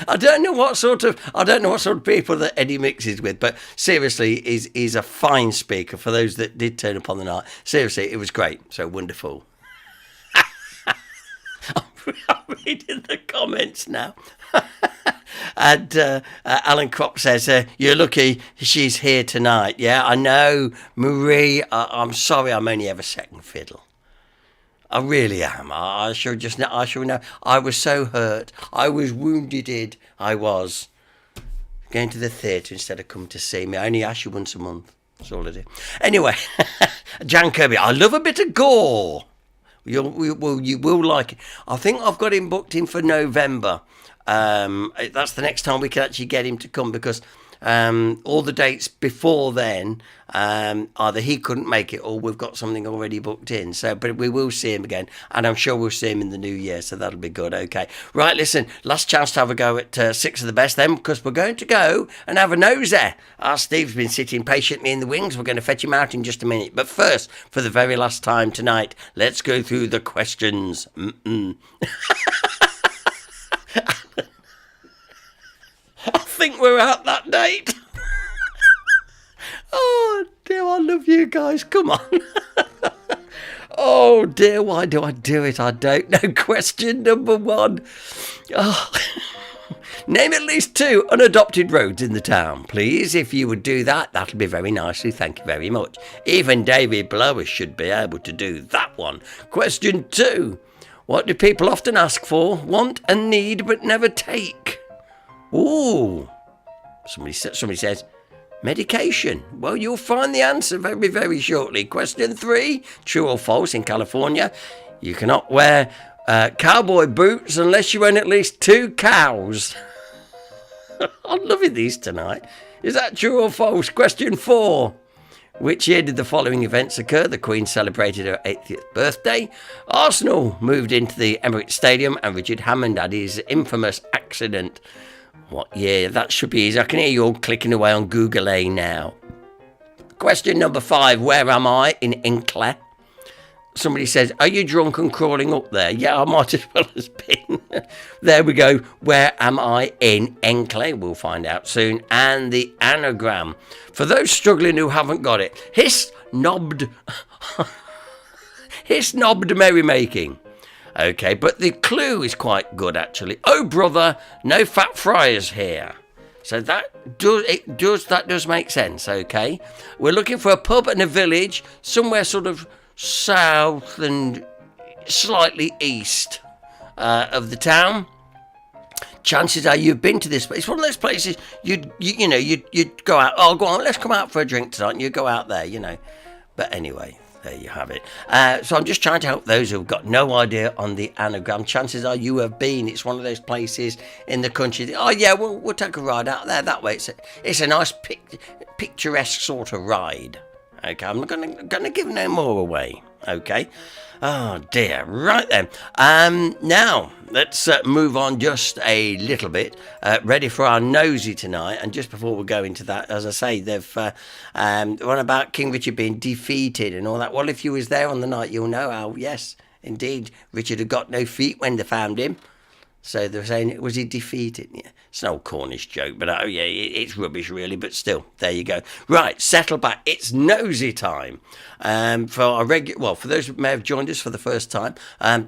I don't know what sort of people that Eddie mixes with, but seriously, he's a fine speaker. For those that did turn up on the night, seriously, it was great. So wonderful. I'm reading the comments now. And Alan Crop says, you're lucky she's here tonight. Yeah, I know, Marie. I'm sorry I'm only ever second fiddle. I really am. I shall know. I was so hurt. I was wounded. I was. Going to the theatre instead of coming to see me. I only ask you once a month. That's all I do. Anyway, Jan Kirby, I love a bit of gore. You will like it. I think I've got him booked in for November. That's the next time we can actually get him to come, because all the dates before then, either he couldn't make it or we've got something already booked in. So, but we will see him again, and I'm sure we'll see him in the new year, so that'll be good. Okay, right, listen, last chance to have a go at 6 of the best then, because we're going to go and have a nosy. Our Steve's been sitting patiently in the wings. We're going to fetch him out in just a minute, but first, for the very last time tonight, let's go through the questions. I think we're at that date. Oh dear, I love you guys. Come on. Oh dear, why do I do it? I don't know. Question number 1. Oh. Name at least 2 unadopted roads in the town, please. If you would do that, that'll be very nicely. Thank you very much. Even David Blower should be able to do that one. Question 2. What do people often ask for, want and need but never take? Ooh. Somebody says, medication. Well, you'll find the answer very, very shortly. Question 3. True or false, in California, you cannot wear cowboy boots unless you own at least 2 cows. I'm loving these tonight. Is that true or false? Question 4. Which year did the following events occur? The Queen celebrated her 80th birthday. Arsenal moved into the Emirates Stadium, and Richard Hammond had his infamous accident. What year? That should be easy. I can hear you all clicking away on Google A now. Question number 5. Where am I? In Hinckley. Somebody says, are you drunk and crawling up there? Yeah, I might as well have been. There we go. Where am I? In Hinckley. We'll find out soon. And the anagram. For those struggling who haven't got it. Hiss knobbed merrymaking. Okay, but the clue is quite good, actually. Oh, brother, no fat fryers here. So that does make sense, okay? We're looking for a pub and a village, somewhere sort of south and slightly east of the town. Chances are you've been to this place. It's one of those places you'd go out. Oh, go on, let's come out for a drink tonight. And you go out there, But anyway, there you have it. So I'm just trying to help those who've got no idea on the anagram. Chances are you have been. It's one of those places in the country. Oh yeah, we'll take a ride out there that way. It's a nice picturesque sort of ride. Okay, I'm not gonna give no more away. Okay. Oh dear. Right then. Now let's move on just a little bit. Ready for our nosy tonight. And just before we go into that, as I say, they've one about King Richard being defeated and all that. Well, if you was there on the night, you'll know how. Yes, indeed, Richard had got no feet when they found him. So they're saying, was he defeated? Yeah, it's an old Cornish joke, but oh yeah, it's rubbish really, but still, there you go. Right, settle back. It's nosy time. For our for those who may have joined us for the first time,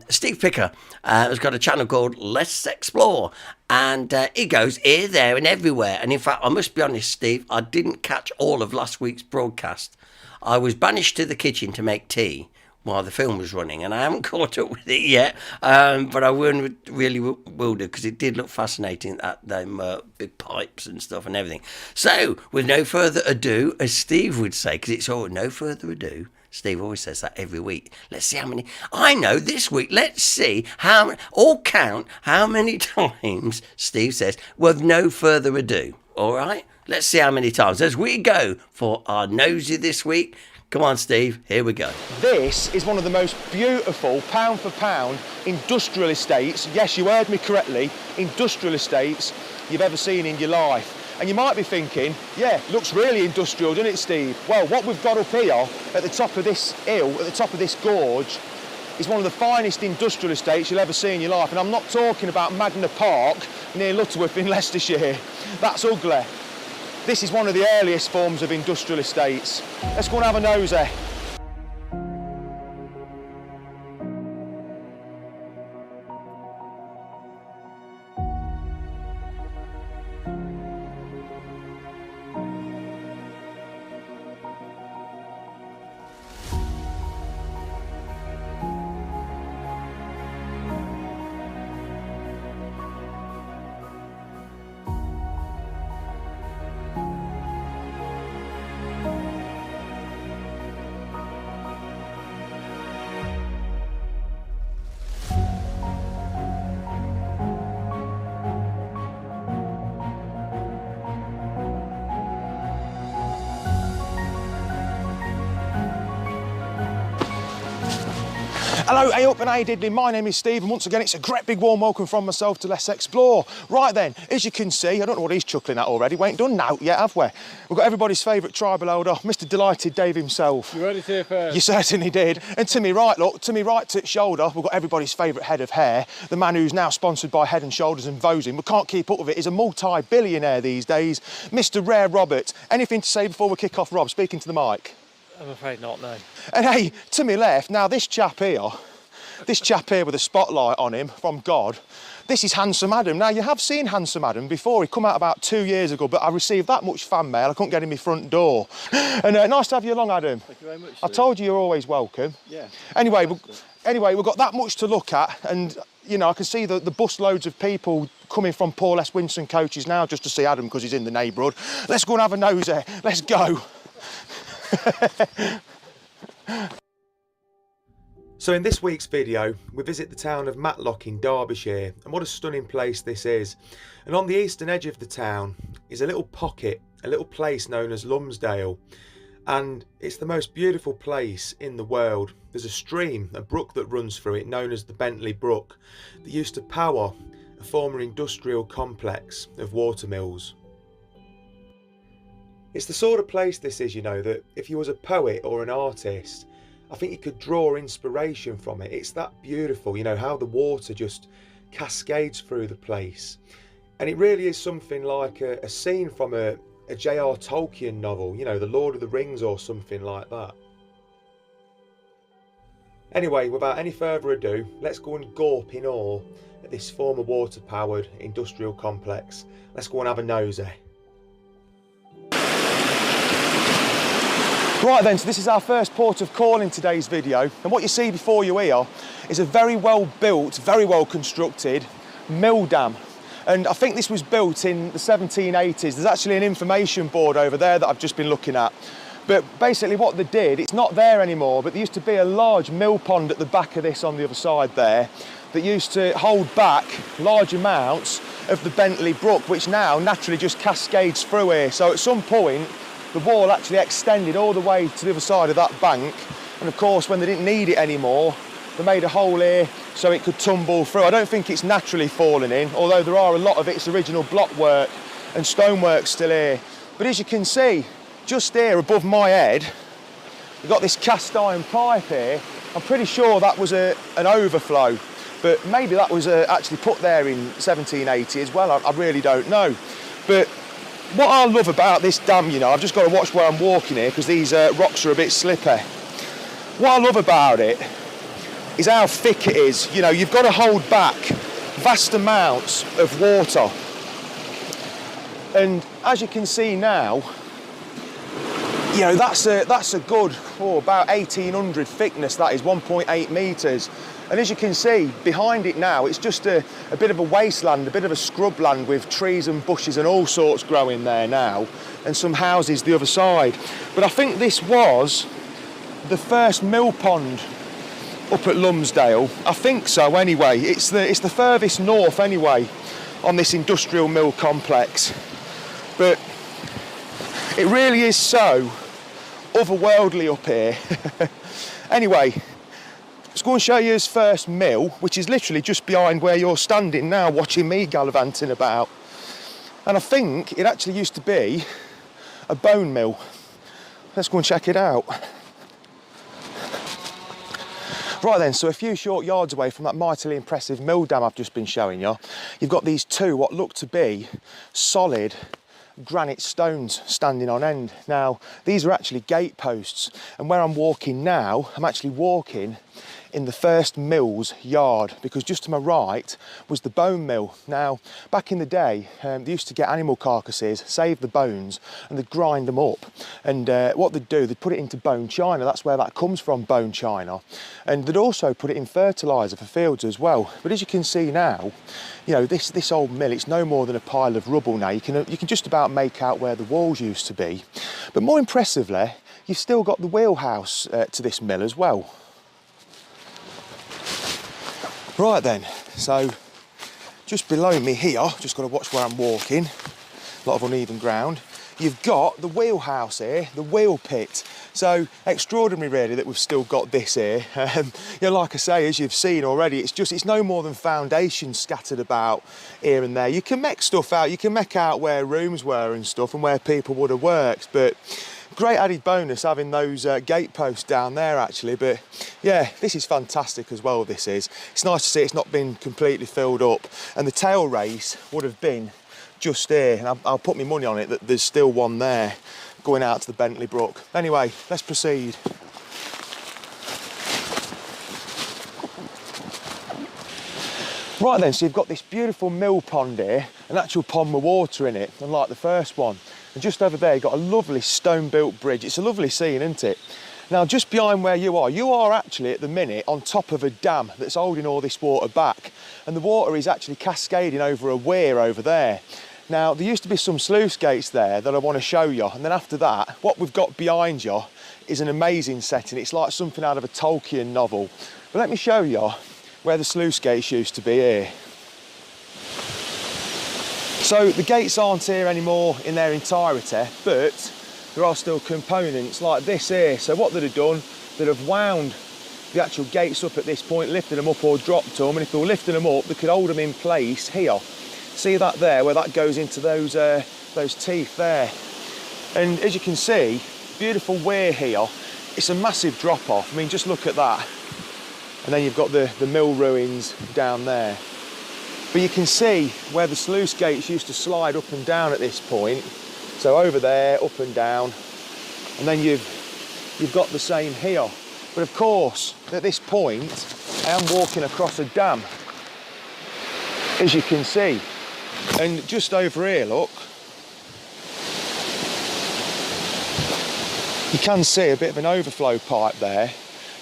Steve Picker has got a channel called Let's Explore, and he goes here, there, and everywhere. And in fact, I must be honest, Steve, I didn't catch all of last week's broadcast. I was banished to the kitchen to make tea while the film was running, and I haven't caught up with it yet, but I will do, because it did look fascinating, them big pipes and stuff and everything. So, with no further ado, as Steve would say, because it's all no further ado, Steve always says that every week. Let's see how many, I know this week, let's see count how many times Steve says, with no further ado, all right? Let's see how many times, as we go for our nosy this week. Come on, Steve, here we go. This is one of the most beautiful, pound for pound, industrial estates, yes, you heard me correctly, industrial estates you've ever seen in your life. And you might be thinking, yeah, looks really industrial, doesn't it, Steve? Well, what we've got up here, at the top of this hill, at the top of this gorge, is one of the finest industrial estates you'll ever see in your life. And I'm not talking about Magna Park near Lutterworth in Leicestershire. That's ugly. This is one of the earliest forms of industrial estates. Let's go and have a nosy. Hello, hey up and hey diddly, my name is Steve and once again it's a great big warm welcome from myself to Let's Explore. Right then, as you can see, I don't know what he's chuckling at already, we ain't done now yet, have we? We've got everybody's favourite tribal elder, Mr Delighted Dave himself. You ready to hear first? You certainly did. And to me right, look, to me right to shoulder, we've got everybody's favourite head of hair, the man who's now sponsored by Head and Shoulders and Vosin, we can't keep up with it, he's a multi-billionaire these days, Mr Rare Robert. Anything to say before we kick off, Rob, speaking to the mic? I'm afraid not, no. And hey, to me left, now this chap here with a spotlight on him from God, this is Handsome Adam. Now you have seen Handsome Adam before, he come out about 2 years ago, but I received that much fan mail, I couldn't get in my front door. And nice to have you along, Adam. Thank you very much. I told you you're always welcome. Yeah. Anyway, we've got that much to look at, and you know, I can see the bus loads of people coming from Paul S. Winston coaches now just to see Adam because he's in the neighbourhood. Let's go and have a nosy, let's go. So in this week's video, we visit the town of Matlock in Derbyshire, and what a stunning place this is. And on the eastern edge of the town is a little pocket, a little place known as Lumsdale. And it's the most beautiful place in the world. There's a stream, a brook that runs through it known as the Bentley Brook, that used to power a former industrial complex of watermills. It's the sort of place this is, you know, that if you was a poet or an artist, I think you could draw inspiration from it. It's that beautiful, you know, how the water just cascades through the place. And it really is something like a scene from a J.R. Tolkien novel, you know, The Lord of the Rings or something like that. Anyway, without any further ado, let's go and gawp in awe at this former water-powered industrial complex. Let's go and have a nosy. Right then, so this is our first port of call in today's video, and what you see before you here is a very well built, very well constructed mill dam. And I think this was built in the 1780s. There's actually an information board over there that I've just been looking at. But basically what they did, it's not there anymore, but there used to be a large mill pond at the back of this on the other side there that used to hold back large amounts of the Bentley Brook, which now naturally just cascades through here. So at some point, the wall actually extended all the way to the other side of that bank, and of course when they didn't need it anymore they made a hole here so it could tumble through. I don't think it's naturally falling in, although there are a lot of its original block work and stonework still here. But as you can see, just here above my head we've got this cast iron pipe here. I'm pretty sure that was an overflow, but maybe that was actually put there in 1780 as well, I really don't know. But what I love about this dam, you know, I've just got to watch where I'm walking here because these rocks are a bit slippery. What I love about it is how thick it is. You know, you've got to hold back vast amounts of water. And as you can see now, you know, that's a good, about 1800 thickness, that is 1.8 metres. And as you can see, behind it now, it's just a bit of a wasteland, a bit of a scrubland with trees and bushes and all sorts growing there now, and some houses the other side. But I think this was the first mill pond up at Lumsdale. I think so anyway. It's the furthest north anyway on this industrial mill complex. But it really is so otherworldly up here. Anyway, let's go and show you his first mill, which is literally just behind where you're standing now watching me gallivanting about. And I think it actually used to be a bone mill. Let's go and check it out. Right then, so a few short yards away from that mightily impressive mill dam I've just been showing you, you've got these two what look to be solid granite stones standing on end. Now, these are actually gate posts, and where I'm walking now, I'm actually walking in the first mill's yard, because just to my right was the bone mill. Now, back in the day, they used to get animal carcasses, save the bones, and they'd grind them up. And what they'd do, they'd put it into bone china. That's where that comes from, bone china. And they'd also put it in fertiliser for fields as well. But as you can see now, you know, this old mill, it's no more than a pile of rubble now. You can just about make out where the walls used to be. But more impressively, you've still got the wheelhouse to this mill as well. Right then, so just below me here, just got to watch where I'm walking, a lot of uneven ground. you've got the wheelhouse here, the wheel pit. So extraordinary really that we've still got this here. Like I say, as you've seen already, it's no more than foundations scattered about here and there. You can make stuff out, you can make out where rooms were and stuff and where people would have worked, but great added bonus having those gate posts down there actually. But yeah, this is fantastic as well, this is. It's nice to see it's not been completely filled up, and the tail race would have been just here, and I'll put my money on it that there's still one there going out to the Bentley Brook. Anyway, let's proceed. Right then, so you've got this beautiful mill pond here, an actual pond with water in it, unlike the first one. And just over there, you've got a lovely stone-built bridge. It's a lovely scene, isn't it? Now, just behind where you are actually at the minute on top of a dam that's holding all this water back. And the water is actually cascading over a weir over there. Now, there used to be some sluice gates there that I want to show you. And then after that, what we've got behind you is an amazing setting. It's like something out of a Tolkien novel. But let me show you where the sluice gates used to be here. So the gates aren't here anymore in their entirety, but there are still components like this here. So what they'd have done, they'd have wound the actual gates up at this point, lifted them up or dropped them, and if they were lifting them up, they could hold them in place here. See that there, where that goes into those teeth there. And as you can see, beautiful weir here. It's a massive drop off. I mean, just look at that. And then you've got the mill ruins down there. But you can see where the sluice gates used to slide up and down at this point. So over there, up and down. And then you've got the same here. But of course, at this point, I am walking across a dam, as you can see. And just over here, look, you can see a bit of an overflow pipe there.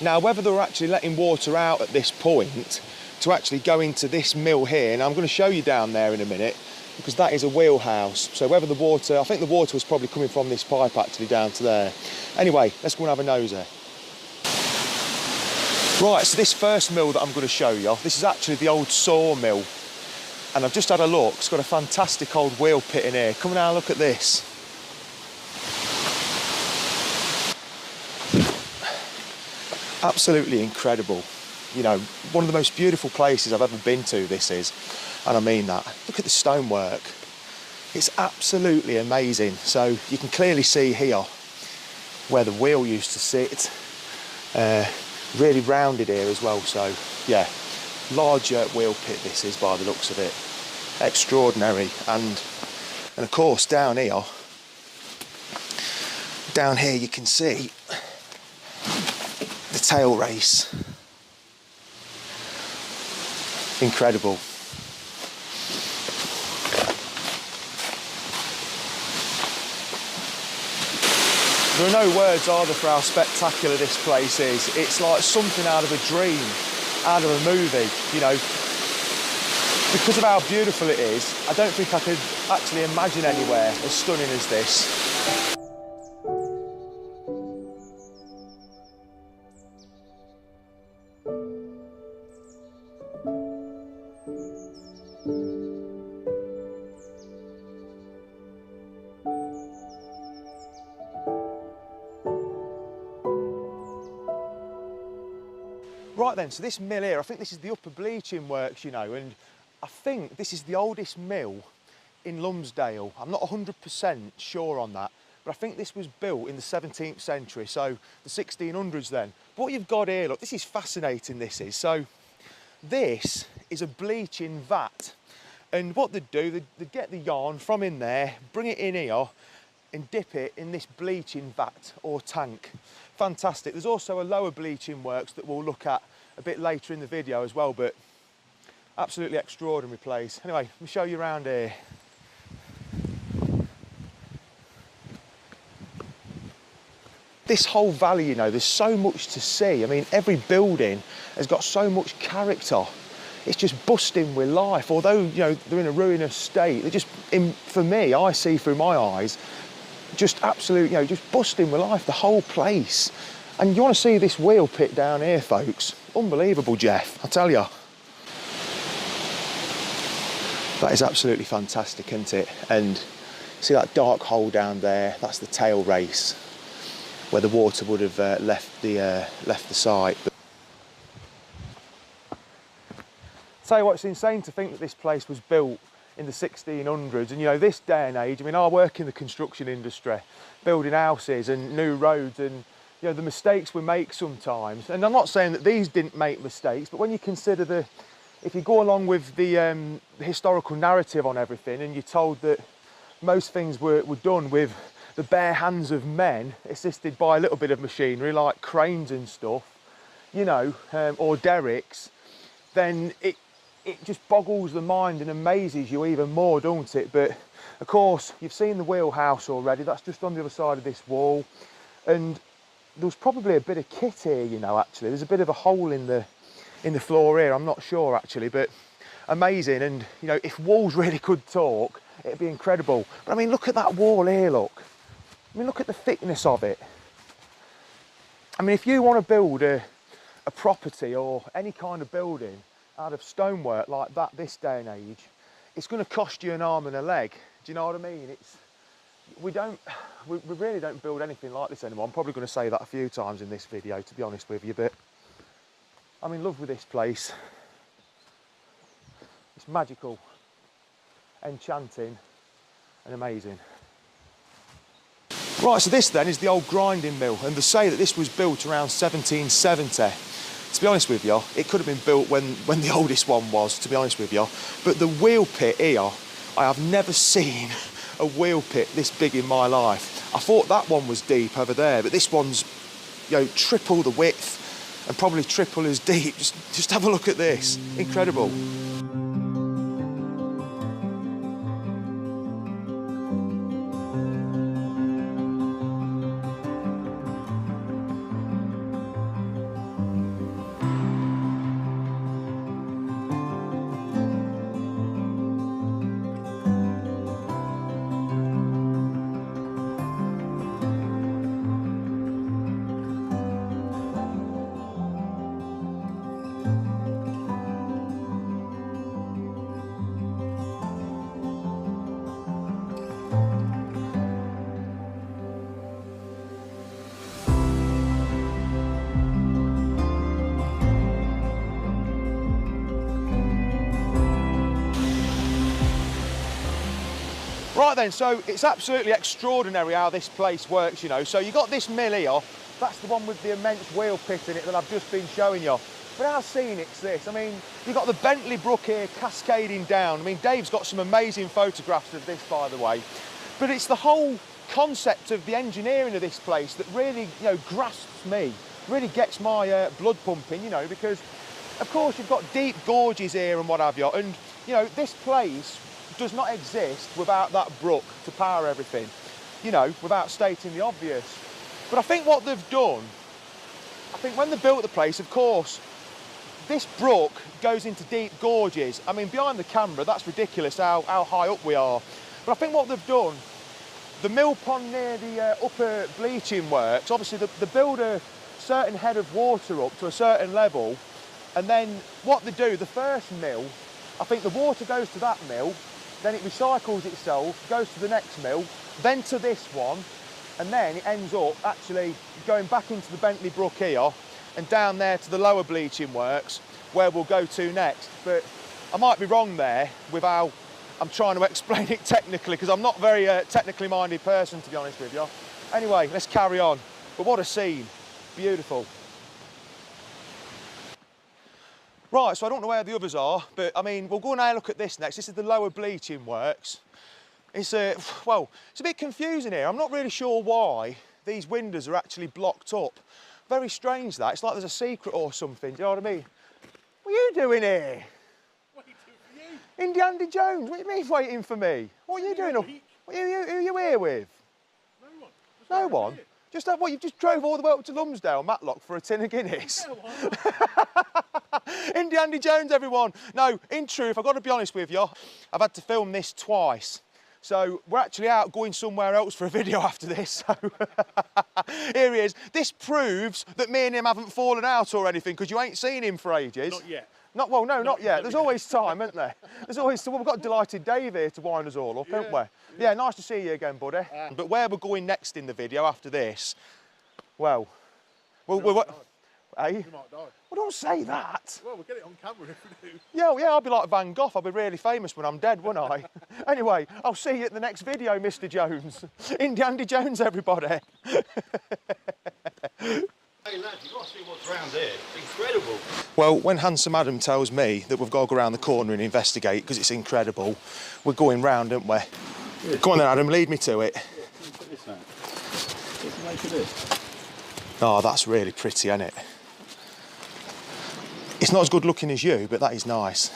Now, whether they're actually letting water out at this point to actually go into this mill here, and I'm going to show you down there in a minute, because that is a wheelhouse. So whether the water, I think the water was probably coming from this pipe actually down to there. Anyway, let's go and have a nose there. Right, so this first mill that I'm going to show you, this is actually the old sawmill. And I've just had a look, it's got a fantastic old wheel pit in here. Come and have a look at this. Absolutely incredible. You know, one of the most beautiful places I've ever been to, this is. And I mean that. Look at the stonework. It's absolutely amazing. So you can clearly see here where the wheel used to sit. Really rounded here as well. So yeah, large wheel pit this is by the looks of it. Extraordinary. And of course down here you can see the tail race. Incredible. There are no words, are there, for how spectacular this place is. It's like something out of a dream, out of a movie, you know. Because of how beautiful it is, I don't think I could actually imagine anywhere as stunning as this. Right then, so this mill here, I think this is the upper bleaching works, you know, and I think this is the oldest mill in Lumsdale. I'm not 100% sure on that, but I think this was built in the 17th century, so the 1600s then. But what you've got here, look, this is fascinating, this is. So this is a bleaching vat, and what they'd do, they'd get the yarn from in there, bring it in here, and dip it in this bleaching vat or tank. Fantastic. There's also a lower bleaching works that we'll look at a bit later in the video as well, but absolutely extraordinary place. Anyway, let me show you around here. This whole valley, you know, there's so much to see. I mean, every building has got so much character. It's just busting with life. Although, you know, they're in a ruinous state, they're just, for me, I see through my eyes, just absolute, you know, just busting with life, the whole place. And you want to see this wheel pit down here, folks. Unbelievable, Jeff, I tell you. That is absolutely fantastic, isn't it? And See that dark hole down there? That's the tail race, where the water would have left the site. But tell you what, it's insane to think that this place was built in the 1600s, and you know, this day and age, I mean, I work in the construction industry, building houses and new roads, and you know, the mistakes we make sometimes, and I'm not saying that these didn't make mistakes, but when you consider if you go along with the historical narrative on everything, and you're told that most things were done with the bare hands of men, assisted by a little bit of machinery like cranes and stuff, you know, or derricks, then it just boggles the mind and amazes you even more, don't it? But of course, you've seen the wheelhouse already. That's just on the other side of this wall, and there was probably a bit of kit here, you know. Actually, there's a bit of a hole in the floor here. I'm not sure actually, but amazing. And you know, if walls really could talk, it'd be incredible. But I mean, look at that wall here. Look. I mean, look at the thickness of it. I mean, if you want to build a property or any kind of building out of stonework like that this day and age, it's going to cost you an arm and a leg. Do you know what I mean? We really don't build anything like this anymore. I'm probably going to say that a few times in this video, to be honest with you, but I'm in love with this place. It's magical, enchanting and amazing. Right, so this then is the old grinding mill, and they say that this was built around 1770. To be honest with you, it could have been built when the oldest one was, to be honest with you. But the wheel pit here, I have never seen a wheel pit this big in my life. I thought that one was deep over there, but this one's, you know, triple the width and probably triple as deep. Just have a look at this. Incredible. Right then, so it's absolutely extraordinary how this place works, you know. So you got this mill here, that's the one with the immense wheel pit in it that I've just been showing you. But how scenic's this? I mean, you've got the Bentley Brook here cascading down. I mean, Dave's got some amazing photographs of this, by the way. But it's the whole concept of the engineering of this place that really, you know, grasps me, really gets my blood pumping, you know, because, of course, you've got deep gorges here and what have you. And, you know, this place does not exist without that brook to power everything, you know, without stating the obvious. But I think what they've done, I think when they built the place, of course, this brook goes into deep gorges. I mean, behind the camera, that's ridiculous how high up we are. But I think what they've done, the mill pond near the upper bleaching works, obviously they build a certain head of water up to a certain level, and then what they do, the first mill, I think the water goes to that mill, then it recycles itself, goes to the next mill, then to this one, and then it ends up actually going back into the Bentley Brook here and down there to the lower bleaching works where we'll go to next. But I might be wrong there with how I'm trying to explain it technically, because I'm not a very technically minded person, to be honest with you. Anyway, let's carry on. But what a scene. Beautiful. Right, so I don't know where the others are, but I mean, we'll go and have a look at this next. This is the lower bleaching works. It's well, it's a bit confusing here. I'm not really sure why these windows are actually blocked up. Very strange that. It's like there's a secret or something, do you know what I mean? What are you doing here? Waiting for you. Indiana Jones, what do you mean waiting for me? What are you doing? Who are you here with? No one. No one? Just what, you just drove all the way up to Lumsdale, Matlock, for a tin of Guinness? Indiana Jones, everyone. No, in truth, I've got to be honest with you, I've had to film this twice. So we're actually out going somewhere else for a video after this. So here he is. This proves that me and him haven't fallen out or anything, because you ain't seen him for ages. Not yet. Not well, no, not yet. There's always time, isn't there? There's always time. Well, we've got Delighted Dave here to wind us all up, haven't we? Yeah, nice to see you again, buddy. But where we're going next in the video after this, well, we're hey? You might die. Well, don't say that. Well, we'll get it on camera if we do. Yeah, I'll be like Van Gogh. I'll be really famous when I'm dead, won't I? Anyway, I'll see you at the next video, Mr. Jones. Andy Jones, everybody. Hey, lads, you've got to see what's around here. It's incredible. Well, when Handsome Adam tells me that we've got to go around the corner and investigate because it's incredible, we're going round, aren't we? Yeah. Come on then, Adam, lead me to it. Yeah, check this out. What's the make of this? Oh, that's really pretty, isn't it? It's not as good looking as you, but that is nice.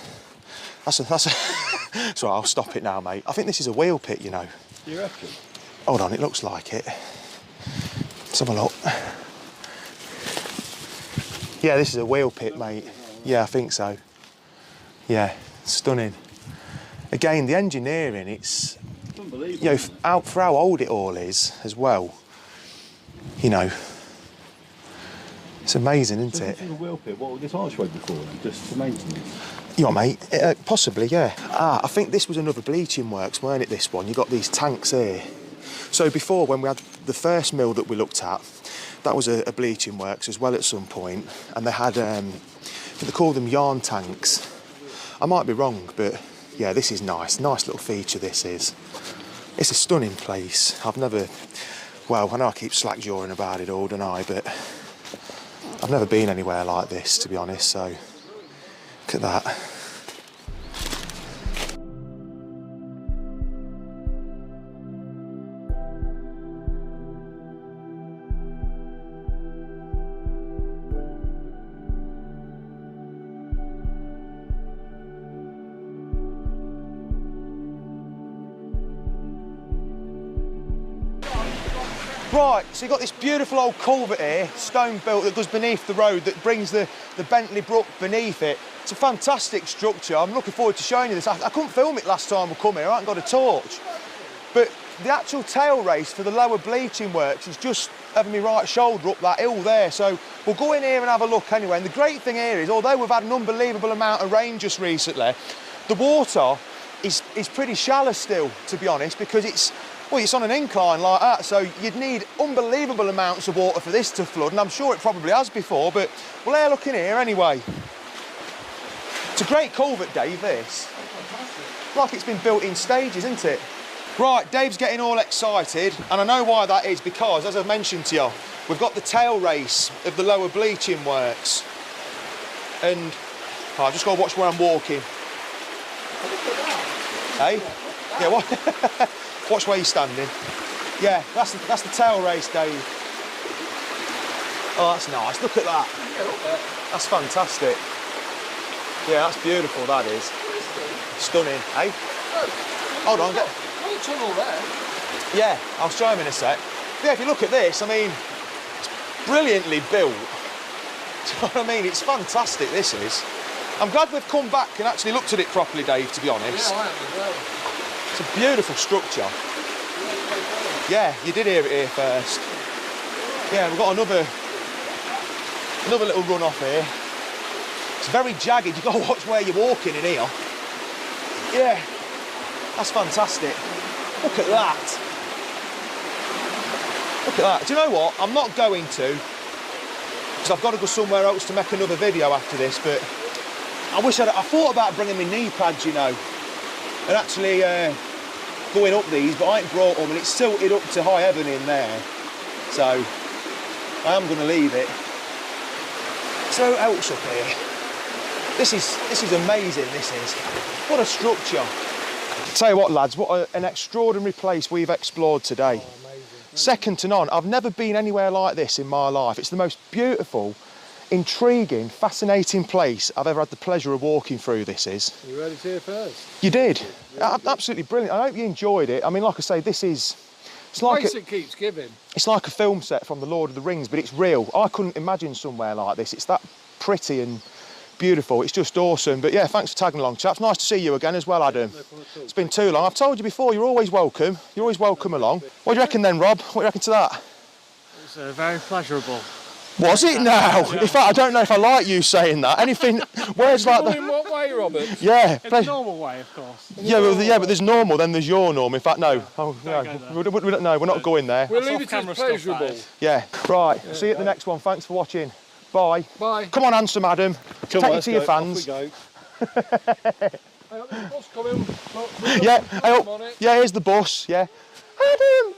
So I'll stop it now, mate. I think this is a wheel pit, you know. You reckon? Hold on, it looks like it. Let's have a look. Yeah, this is a wheel pit, mate. Yeah, I think so. Yeah, stunning. Again, the engineering, it's unbelievable. You know, for how old it all is as well. You know, it's amazing, isn't it? A wheel pit. What would this archway before then? Just for maintenance? You know, mate, possibly, yeah. I think this was another bleaching works, weren't it, this one? You got these tanks here. So before, when we had the first mill that we looked at, that was a bleaching works as well at some point, and they had, I think they called them yarn tanks. I might be wrong, but yeah, this is nice. Nice little feature this is. It's a stunning place. I've never, well, I know I keep slack-jawing about it all, don't I, but I've never been anywhere like this, to be honest, so look at that. Right, so you've got this beautiful old culvert here, stone built, that goes beneath the road, that brings the Bentley Brook beneath it. It's a fantastic structure. I'm looking forward to showing you this. I couldn't film it last time we come here, I haven't got a torch. But the actual tail race for the lower bleaching works is just over my right shoulder up that hill there. So we'll go in here and have a look anyway. And the great thing here is, although we've had an unbelievable amount of rain just recently, the water is pretty shallow still, to be honest, because it's on an incline like that, so you'd need unbelievable amounts of water for this to flood, and I'm sure it probably has before, but we'll have a look in here anyway. It's a great culvert, Dave, this. Like it's been built in stages, isn't it? Right, Dave's getting all excited, and I know why that is, because, as I've mentioned to you, we've got the tail race of the lower bleaching works, and I've just got to watch where I'm walking. Hey? Yeah, what? Watch where you're standing. Yeah, that's the tail race, Dave. Oh, that's nice. Look at that. That's fantastic. Yeah, that's beautiful, that is. Stunning, eh? Hold on, get... Well, the tunnel there. Yeah, I'll show him in a sec. Yeah, if you look at this, I mean, it's brilliantly built. Do you know what I mean? It's fantastic, this is. I'm glad we've come back and actually looked at it properly, Dave, to be honest. Yeah, I am as well. It's a beautiful structure. Yeah, you did hear it here first. Yeah, we've got another little run off here. It's very jagged, you've got to watch where you're walking in here. Yeah, that's fantastic. Look at that. Look at that. Do you know what? I'm not going to, because I've got to go somewhere else to make another video after this, but I thought about bringing my knee pads, you know, and actually going up these, but I ain't brought them, and it's tilted up to high heaven in there, so I am going to leave it. So else up here. This is amazing, this is. What a structure. Tell you what, lads, what an extraordinary place we've explored today. Second to none. I've never been anywhere like this in my life. It's the most beautiful, intriguing, fascinating place I've ever had the pleasure of walking through, this is. You heard it here first. You did. Absolutely brilliant. I hope you enjoyed it. I mean, like I say, this is... It's like it keeps giving. It's like a film set from The Lord of the Rings, but it's real. I couldn't imagine somewhere like this. It's that pretty and beautiful. It's just awesome. But yeah, thanks for tagging along, chaps. Nice to see you again as well, Adam. It's been too long. I've told you before, you're always welcome. You're always welcome along. What do you reckon then, Rob? What do you reckon to that? It's very pleasurable. Was it now? In fact, I don't know if I like you saying that. Anything, where's like In what way, Robert? Yeah. In the normal way, of course. But there's normal, then there's your norm. In fact, no. Oh, no, we're not going there. We'll leave it as pleasurable. Yeah. Right. See you at the next one. Thanks for watching. Bye. Bye. Come on, handsome Adam. Take it to your fans. Off we go. The bus coming. Yeah. Yeah, here's the bus. Yeah. Adam.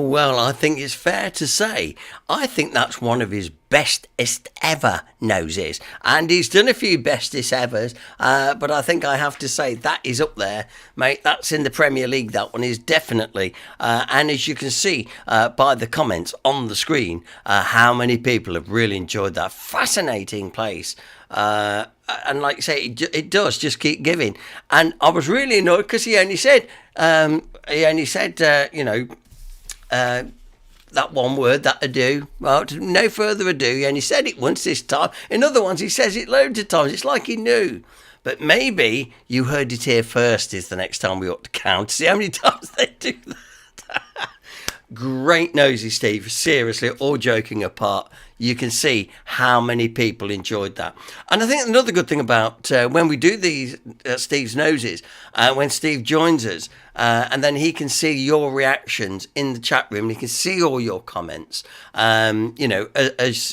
Well, I think it's fair to say, I think that's one of his bestest ever noses. And he's done a few bestest evers, but I think I have to say that is up there, mate. That's in the Premier League, that one is definitely. And as you can see by the comments on the screen, how many people have really enjoyed that fascinating place. And like you say, it does just keep giving. And I was really annoyed because he only said, that one word, that ado. Well, no further ado. He only said it once this time. In other ones, he says it loads of times. It's like he knew. But maybe you heard it here first is the next time we ought to count. See how many times they do that. Great nosy, Steve. Seriously, all joking apart, you can see how many people enjoyed that. And I think another good thing about when we do these Steve's noses, when Steve joins us, and then he can see your reactions in the chat room. He can see all your comments, as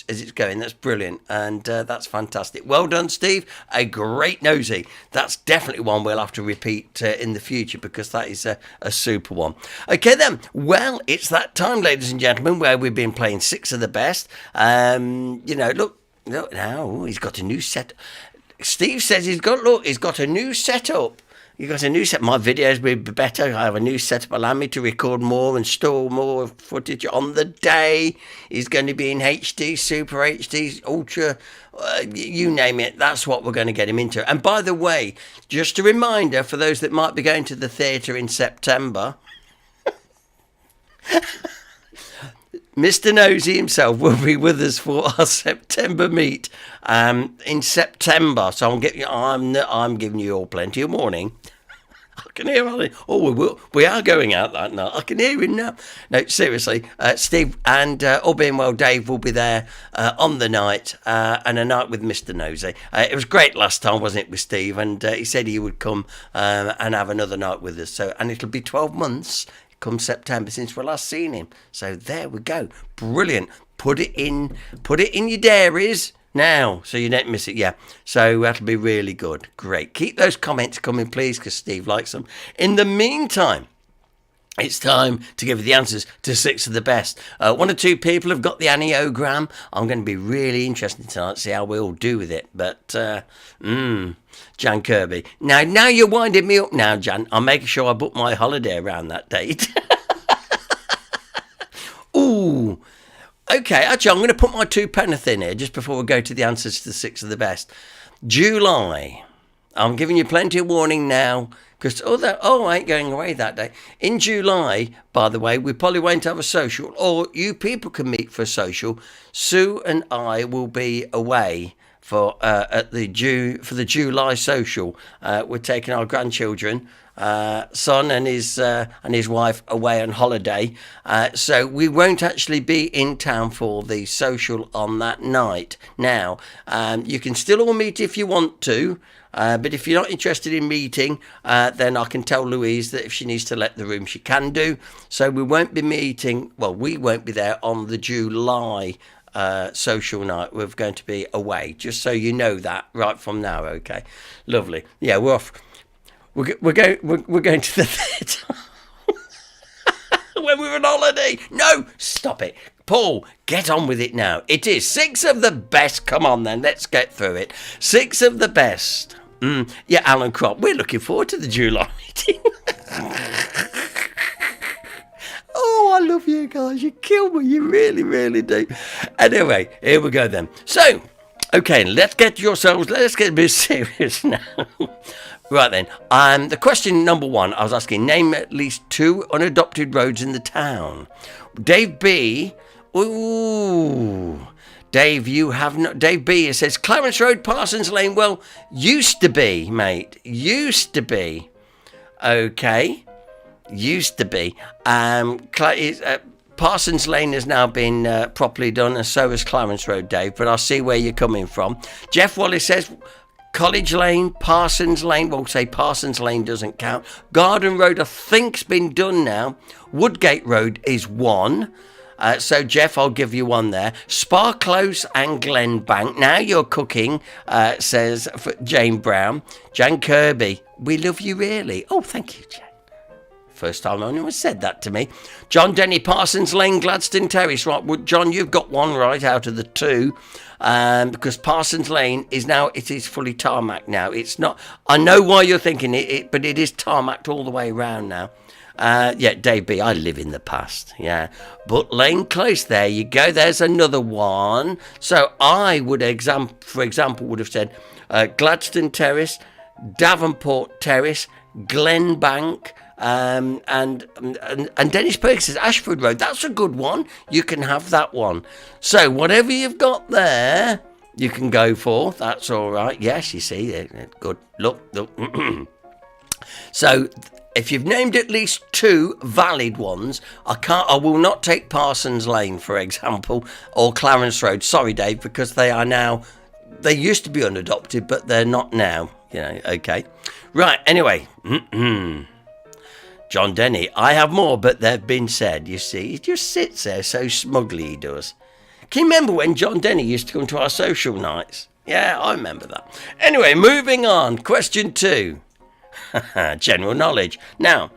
it's going. That's brilliant, and that's fantastic. Well done, Steve. A great nosy. That's definitely one we'll have to repeat in the future because that is a super one. Okay, then. Well, it's that time, ladies and gentlemen, where we've been playing six of the best. Look now, he's got a new set. Steve says he's got a new setup. You got a new set. My videos will be better. I have a new setup. Allow me to record more and store more footage on the day. He's going to be in HD, Super HD, Ultra, you name it. That's what we're going to get him into. And by the way, just a reminder for those that might be going to the theatre in September. Mr. Nosy himself will be with us for our September meet in September. So I'm giving you all plenty of warning. I can hear him. Oh, we are going out that night. I can hear him now. No, seriously, Steve and all being well, Dave will be there on the night and a night with Mr. Nosy. It was great last time, wasn't it, with Steve? And he said he would come and have another night with us. And it'll be 12 months. Come September since we last seen him. So there we go. Brilliant. Put it in your diaries now so you don't miss it. Yeah. So that'll be really good. Great. Keep those comments coming, please, because Steve likes them. In the meantime, it's time to give you the answers to six of the best. One or two people have got the aniogram. I'm going to be really interested tonight to see how we all do with it. But, Jan Kirby. Now you're winding me up now, Jan. I'm making sure I book my holiday around that date. Ooh. Okay, actually, I'm going to put my 2 penneth in here just before we go to the answers to the six of the best. July. I'm giving you plenty of warning now. Because, I ain't going away that day. In July, by the way, we probably won't have a social, or you people can meet for a social. Sue and I will be away for the July social. We're taking our grandchildren, son and his wife away on holiday. So we won't actually be in town for the social on that night. Now, you can still all meet if you want to. But if you're not interested in meeting, then I can tell Louise that if she needs to let the room, she can do. So we won't be meeting. Well, we won't be there on the July social night. We're going to be away, just so you know that right from now. Okay, lovely. Yeah, we're off. We're going to the theatre when we're on holiday. No, stop it, Paul. Get on with it now. It is 6 of the best. Come on then, let's get through it. 6 of the best. Yeah, Alan Crop. We're looking forward to the July meeting. Oh, I love you guys. You kill me. You really, really do. Anyway, here we go then. So, okay, let's get a bit serious now. Right then. The question number 1, I was asking, name at least 2 unadopted roads in the town. Dave B. Ooh. Dave, Dave B. It says Clarence Road, Parsons Lane. Well, used to be, mate. Used to be. Okay. Used to be. Parsons Lane has now been properly done, and so has Clarence Road, Dave. But I see where you're coming from. Jeff Wallace says College Lane, Parsons Lane. We'll say Parsons Lane doesn't count. Garden Road, I think's been done now. Woodgate Road is 1. So, Jeff, I'll give you 1 there. Spa Close and Glen Bank. Now you're cooking, says Jane Brown. Jan Kirby, we love you really. Oh, thank you, Jan. First time anyone said that to me. John Denny, Parsons Lane, Gladstone Terrace. Right, well, John, you've got 1 right out of the 2. Because Parsons Lane it is fully tarmac now. It's not, I know why you're thinking it, but it is tarmacked all the way around now. Yeah, Dave B, I live in the past. Yeah, but Lane Close, there you go. There's another 1. So I would, for example, would have said Gladstone Terrace, Davenport Terrace, Glen Bank, and Dennis Perkins says Ashford Road. That's a good one. You can have that one. So whatever you've got there, you can go for. That's all right. Yes, you see, good. Look. So if you've named at least 2 valid ones, I will not take Parsons Lane, for example, or Clarence Road. Sorry, Dave, because they used to be unadopted, but they're not now. Okay. Right, anyway. John Denny, I have more, but they've been said. You see, he just sits there so smugly, he does. Can you remember when John Denny used to come to our social nights? Yeah, I remember that. Anyway, moving on. Question 2. General knowledge. Now,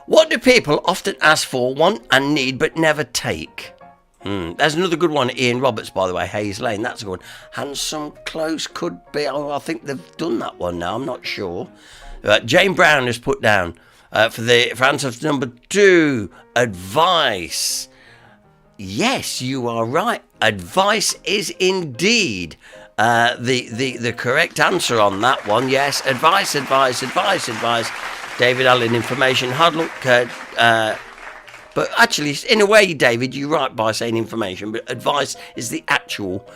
what do people often ask for, want and need, but never take? There's another good one. Ian Roberts, by the way, Hayes Lane. That's a good one. Handsome Close could be. I think they've done that one now. I'm not sure. Jane Brown has put down for answer number 2, advice. Yes, you are right. Advice is indeed the correct answer on that one. Yes, advice. David Allen, information. Hard look. But actually, in a way, David, you're right by saying information, but advice is the actual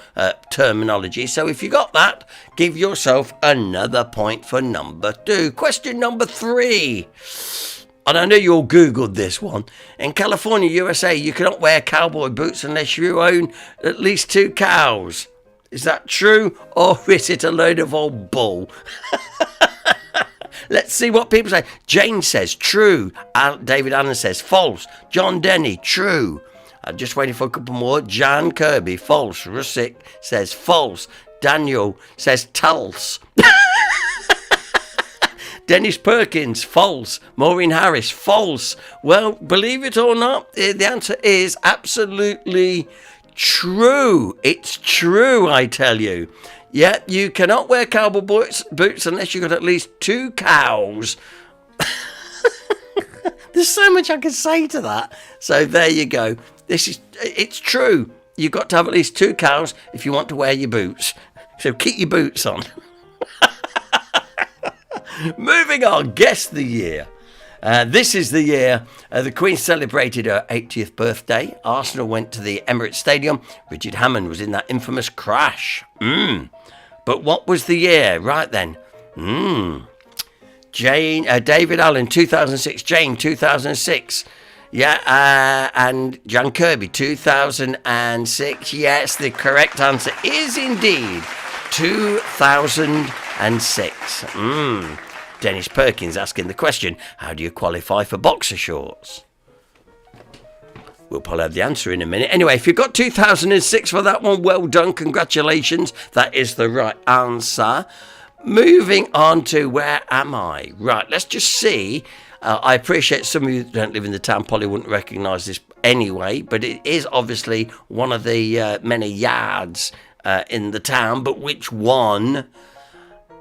terminology. So if you got that, give yourself another point for number 2. Question number 3. And I know you all Googled this one. In California, USA, you cannot wear cowboy boots unless you own at least 2 cows. Is that true, or is it a load of old bull? Let's see what people say. Jane says true. David Allen says false. John Denny, true. I'm just waiting for a couple more. Jan Kirby, false. Russick says false. Daniel says tulse. Dennis Perkins, false. Maureen Harris, false. Well, believe it or not, the answer is absolutely true. It's true, I tell you. Yeah, you cannot wear cowboy boots unless you've got at least 2 cows. There's so much I can say to that. So there you go. It's true. You've got to have at least 2 cows if you want to wear your boots. So keep your boots on. Moving on, guess the year. This is the year the Queen celebrated her 80th birthday. Arsenal went to the Emirates Stadium. Richard Hammond was in that infamous crash. But what was the year? Right then. David Allen, 2006. Jane, 2006. Yeah, and Jan Kirby, 2006. Yes, the correct answer is indeed 2006. Dennis Perkins asking the question, how do you qualify for boxer shorts? We'll probably have the answer in a minute. Anyway, if you got 2006 for that one, well done. Congratulations. That is the right answer. Moving on to Where Am I? Right, let's just see. I appreciate some of you that don't live in the town probably wouldn't recognise this anyway, but it is obviously one of the many yards in the town, but which one?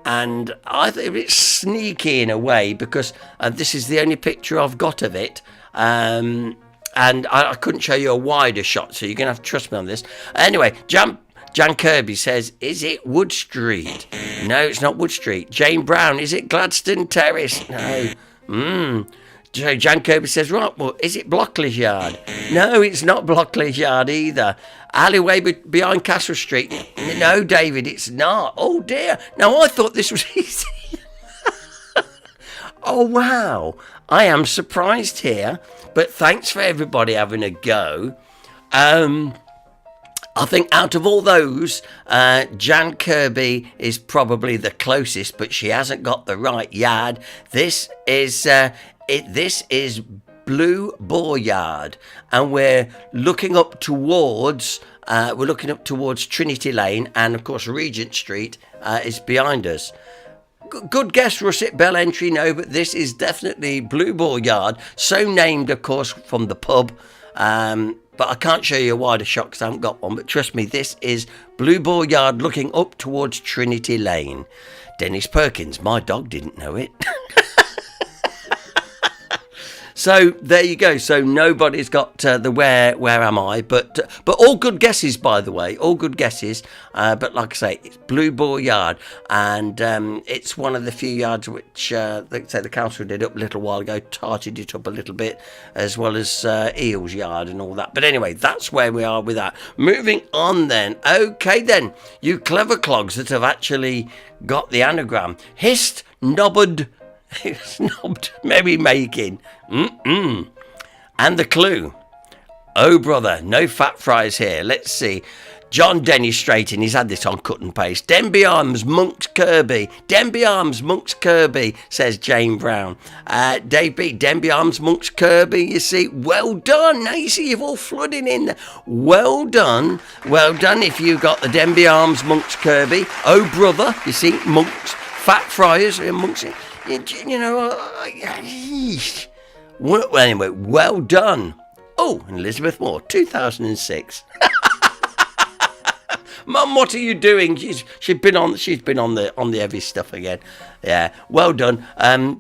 And I think it's sneaky in a way because this is the only picture I've got of it. And I couldn't show you a wider shot, so you're going to have to trust me on this. Anyway, Jan Kirby says, is it Wood Street? No, it's not Wood Street. Jane Brown, is it Gladstone Terrace? No. So Jan Kirby says, right, well, is it Blockley's Yard? No, it's not Blockley's Yard either. Alleyway behind Castle Street? No, David, it's not. Oh, dear. Now, I thought this was easy. Oh, wow. I am surprised here, but thanks for everybody having a go. I think out of all those, Jan Kirby is probably the closest, but she hasn't got the right yard. This is Blue Boar Yard, and we're looking up towards Trinity Lane, and of course Regent Street is behind us. Good guess, Russet. Bell entry, no, but this is definitely Blue Boar Yard, so named, of course, from the pub. But I can't show you a wider shot because I haven't got one. But trust me, this is Blue Boar Yard looking up towards Trinity Lane. Dennis Perkins, my dog, didn't know it. So there you go. So nobody's got the where am I? But all good guesses, by the way. All good guesses. But like I say, it's Blue Boar Yard, and it's one of the few yards which the council did up a little while ago, tarted it up a little bit, as well as Eels Yard and all that. But anyway, that's where we are with that. Moving on then. Okay then, you clever clogs that have actually got the anagram. Hissed, nobbled, snobbed, merrymaking. And the clue. Oh, brother, no fat fries here. Let's see. John Denny Straighton, he's had this on cut and paste. Denby Arms, Monks Kirby. Denby Arms, Monks Kirby, says Jane Brown. Dave B, Denby Arms, Monks Kirby, you see. Well done. Now you see, you've all flooded in there. Well done. Well done if you got the Denby Arms, Monks Kirby. Oh, brother, you see, Monks, fat fryers, Monks, you know, well, anyway, well done. Oh, and Elizabeth Moore, 2006. Mum, what are you doing? She's been on the heavy stuff again. Yeah, well done.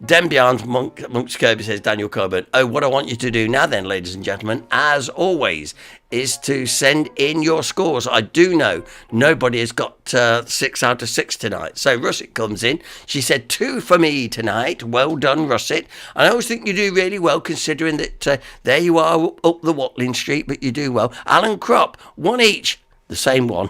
Denby Arms, Monks Kirby, says Daniel Coburn. Oh, what I want you to do now then, ladies and gentlemen, as always, is to send in your scores. I do know nobody has got 6 out of 6 tonight. So Russet comes in. She said 2 for me tonight. Well done, Russet. And I always think you do really well, considering that there you are up the Watling Street, but you do well. Alan Kropp, 1 each. The same one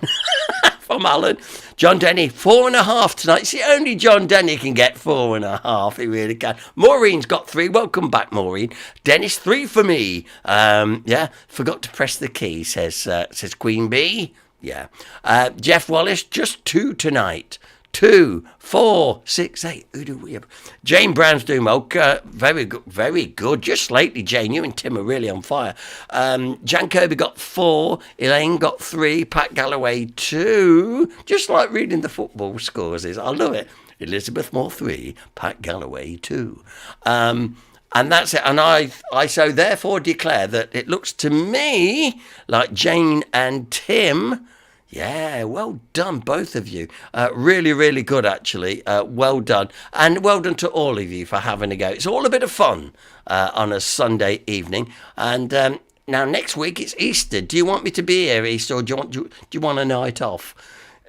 from Alan. John Denny, 4.5 tonight. See, only John Denny can get 4.5. He really can. Maureen's got 3. Welcome back, Maureen. Dennis, 3 for me. Yeah, forgot to press the key, says Queen Bee. Yeah. Jeff Wallace, just 2 tonight. 2, 4, 6, 8. Who do we have? Jane Brown's doing well. Very good, very good. Just lately, Jane, you and Tim are really on fire. Jan Kirby got 4. Elaine got 3. Pat Galloway 2. Just like reading the football scores is. I love it. Elizabeth Moore 3. Pat Galloway 2. And that's it. And I so therefore declare that it looks to me like Jane and Tim. Yeah, well done, both of you. Really, really good, actually. Well done. And well done to all of you for having a go. It's all a bit of fun on a Sunday evening. And now next week it's Easter. Do you want me to be here, Easter, or do you want a night off?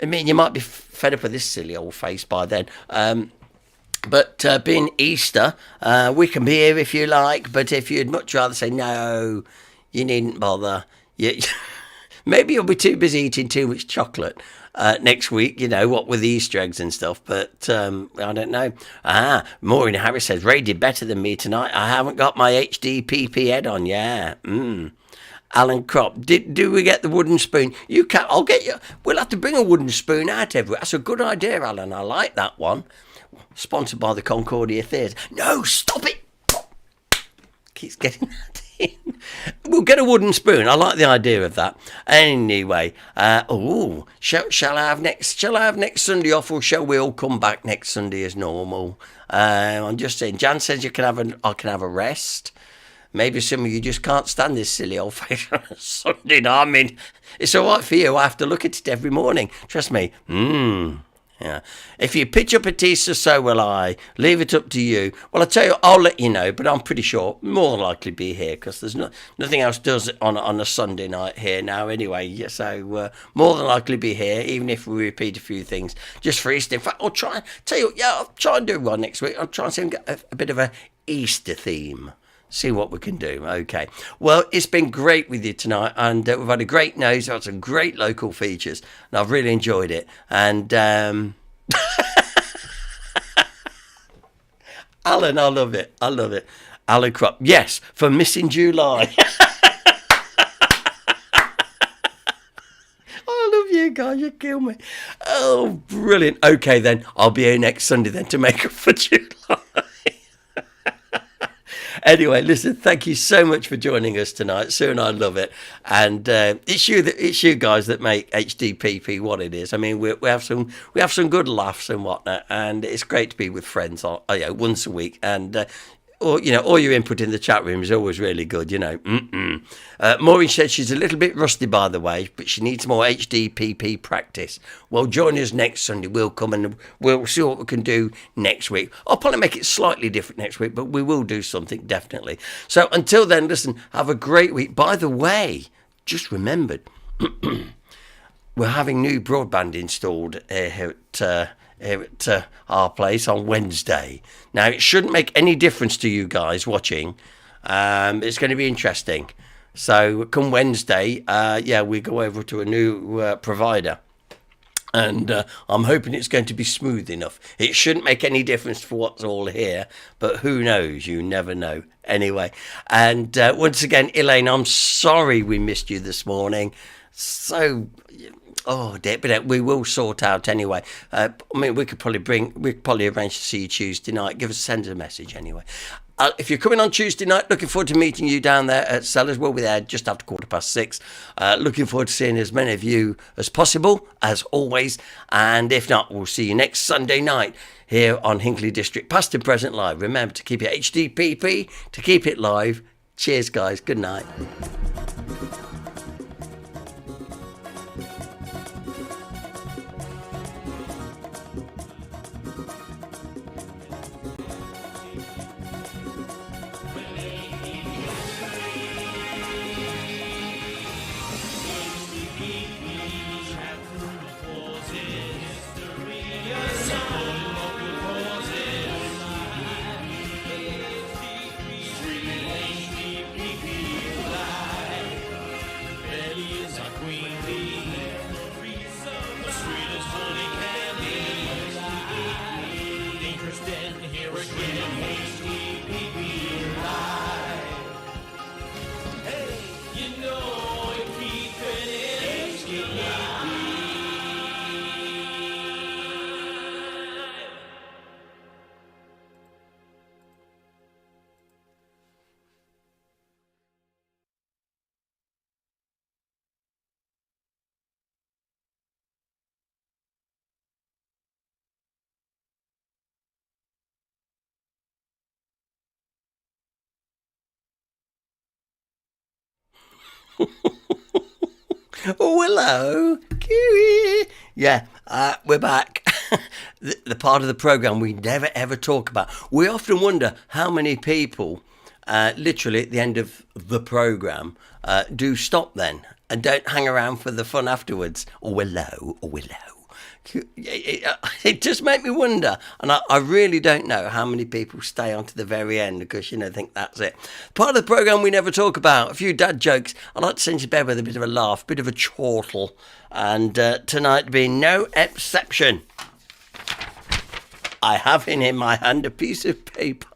I mean, you might be fed up with this silly old face by then. But being Easter, we can be here if you like. But if you'd much rather say, no, you needn't bother. Maybe you'll be too busy eating too much chocolate next week, you know, what with the Easter eggs and stuff. But I don't know. Maureen Harris says, Ray did better than me tonight. I haven't got my HDPP head on. Yeah. Alan Kropp, do we get the wooden spoon? You can't. I'll get you. We'll have to bring a wooden spoon out everywhere. That's a good idea, Alan. I like that one. Sponsored by the Concordia Theatre. No, stop it. Keeps getting that in. We'll get a wooden spoon. I like the idea of that. Anyway, shall I have next Sunday off, or shall we all come back next Sunday as normal? I'm just saying. Jan says I can have a rest. Maybe some of you just can't stand this silly old face on a Sunday night. I mean, it's all right for you. I have to look at it every morning. Trust me. Yeah. If you pitch up a teaser, so will I. Leave it up to you. Well, I tell you, I'll let you know, but I'm pretty sure more than likely be here because there's nothing else does it on a Sunday night here now anyway. So more than likely be here, even if we repeat a few things just for Easter. In fact, I'll try and do one next week. I'll try and see if I can get a bit of a Easter theme. See what we can do. Okay. Well, it's been great with you tonight, and we've had a great nose. We've had some great local features, and I've really enjoyed it. And Alan, I love it. Alan Crop, yes, for missing July. I love you guys. You kill me. Oh, brilliant. Okay, then I'll be here next Sunday then to make up for July. Anyway, listen, thank you so much for joining us tonight. Sue and I love it. And it's you guys that make HDPP what it is. I mean, we have some good laughs and whatnot, and it's great to be with friends once a week. And all your input in the chat room is always really good, Maureen said she's a little bit rusty, by the way, but she needs more HDPP practice. Well, join us next Sunday. We'll come and we'll see what we can do next week. I'll probably make it slightly different next week, but we will do something, definitely. So until then, listen, have a great week. By the way, just remembered, we're having new broadband installed here at our place on Wednesday. Now, it shouldn't make any difference to you guys watching. It's going to be interesting. So come Wednesday, we go over to a new provider. And I'm hoping it's going to be smooth enough. It shouldn't make any difference for what's all here, but who knows? You never know. Anyway, and once again, Elaine, I'm sorry we missed you this morning. So... oh, dear, but we will sort out anyway. I mean, we could probably arrange to see you Tuesday night. Send us a message anyway. If you're coming on Tuesday night, looking forward to meeting you down there at Sellers. We'll be there just after 6:15. Looking forward to seeing as many of you as possible, as always. And if not, we'll see you next Sunday night here on Hinckley District, past and present live. Remember to keep it HDPP, to keep it live. Cheers, guys. Good night. Oh, hello. Yeah, we're back. the part of the programme we never ever talk about. We often wonder how many people, literally at the end of the programme, do stop then and don't hang around for the fun afterwards. Oh, hello. It just made me wonder, and I really don't know how many people stay on to the very end because, think that's it. Part of the programme we never talk about, a few dad jokes. I like to send you to bed with a bit of a laugh, bit of a chortle, and tonight being no exception. I have in my hand a piece of paper.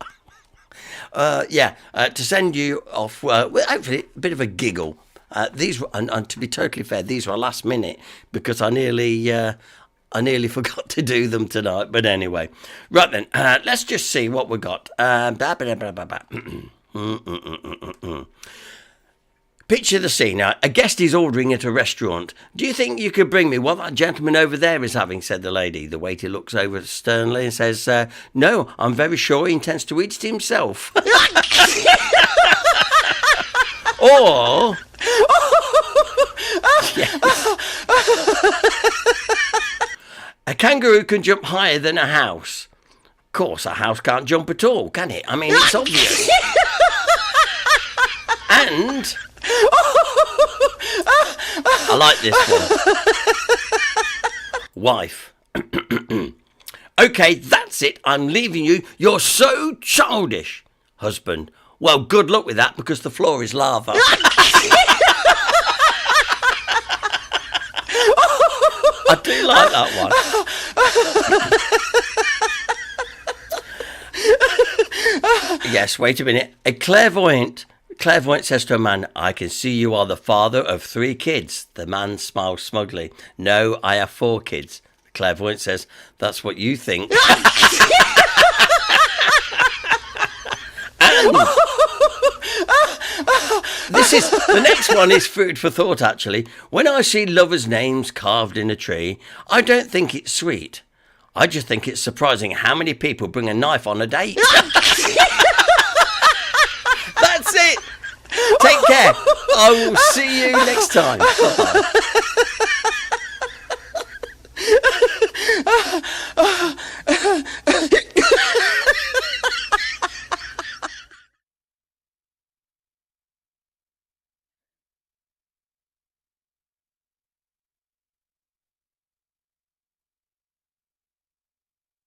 To send you off, hopefully a bit of a giggle. These were, and to be totally fair, these were last minute because I nearly forgot to do them tonight, but anyway. Right then, let's just see what we got. Picture the scene now. A guest is ordering at a restaurant. Do you think you could bring me what that gentleman over there is having, said the lady. The waiter looks over sternly and says, no, I'm very sure he intends to eat it himself. Or... A kangaroo can jump higher than a house. Of course, a house can't jump at all, can it? I mean, it's obvious. And... I like this one. Wife. Okay, that's it. I'm leaving you. You're so childish. Husband. Well, good luck with that because the floor is lava. I do like that one. Yes, wait a minute. A clairvoyant says to a man, I can see you are the father of 3 kids. The man smiles smugly. No, I have 4 kids. The clairvoyant says, that's what you think. And the next one is food for thought, actually. When I see lovers' names carved in a tree, I don't think it's sweet. I just think it's surprising how many people bring a knife on a date. That's it. Take care. I will see you next time. Bye-bye.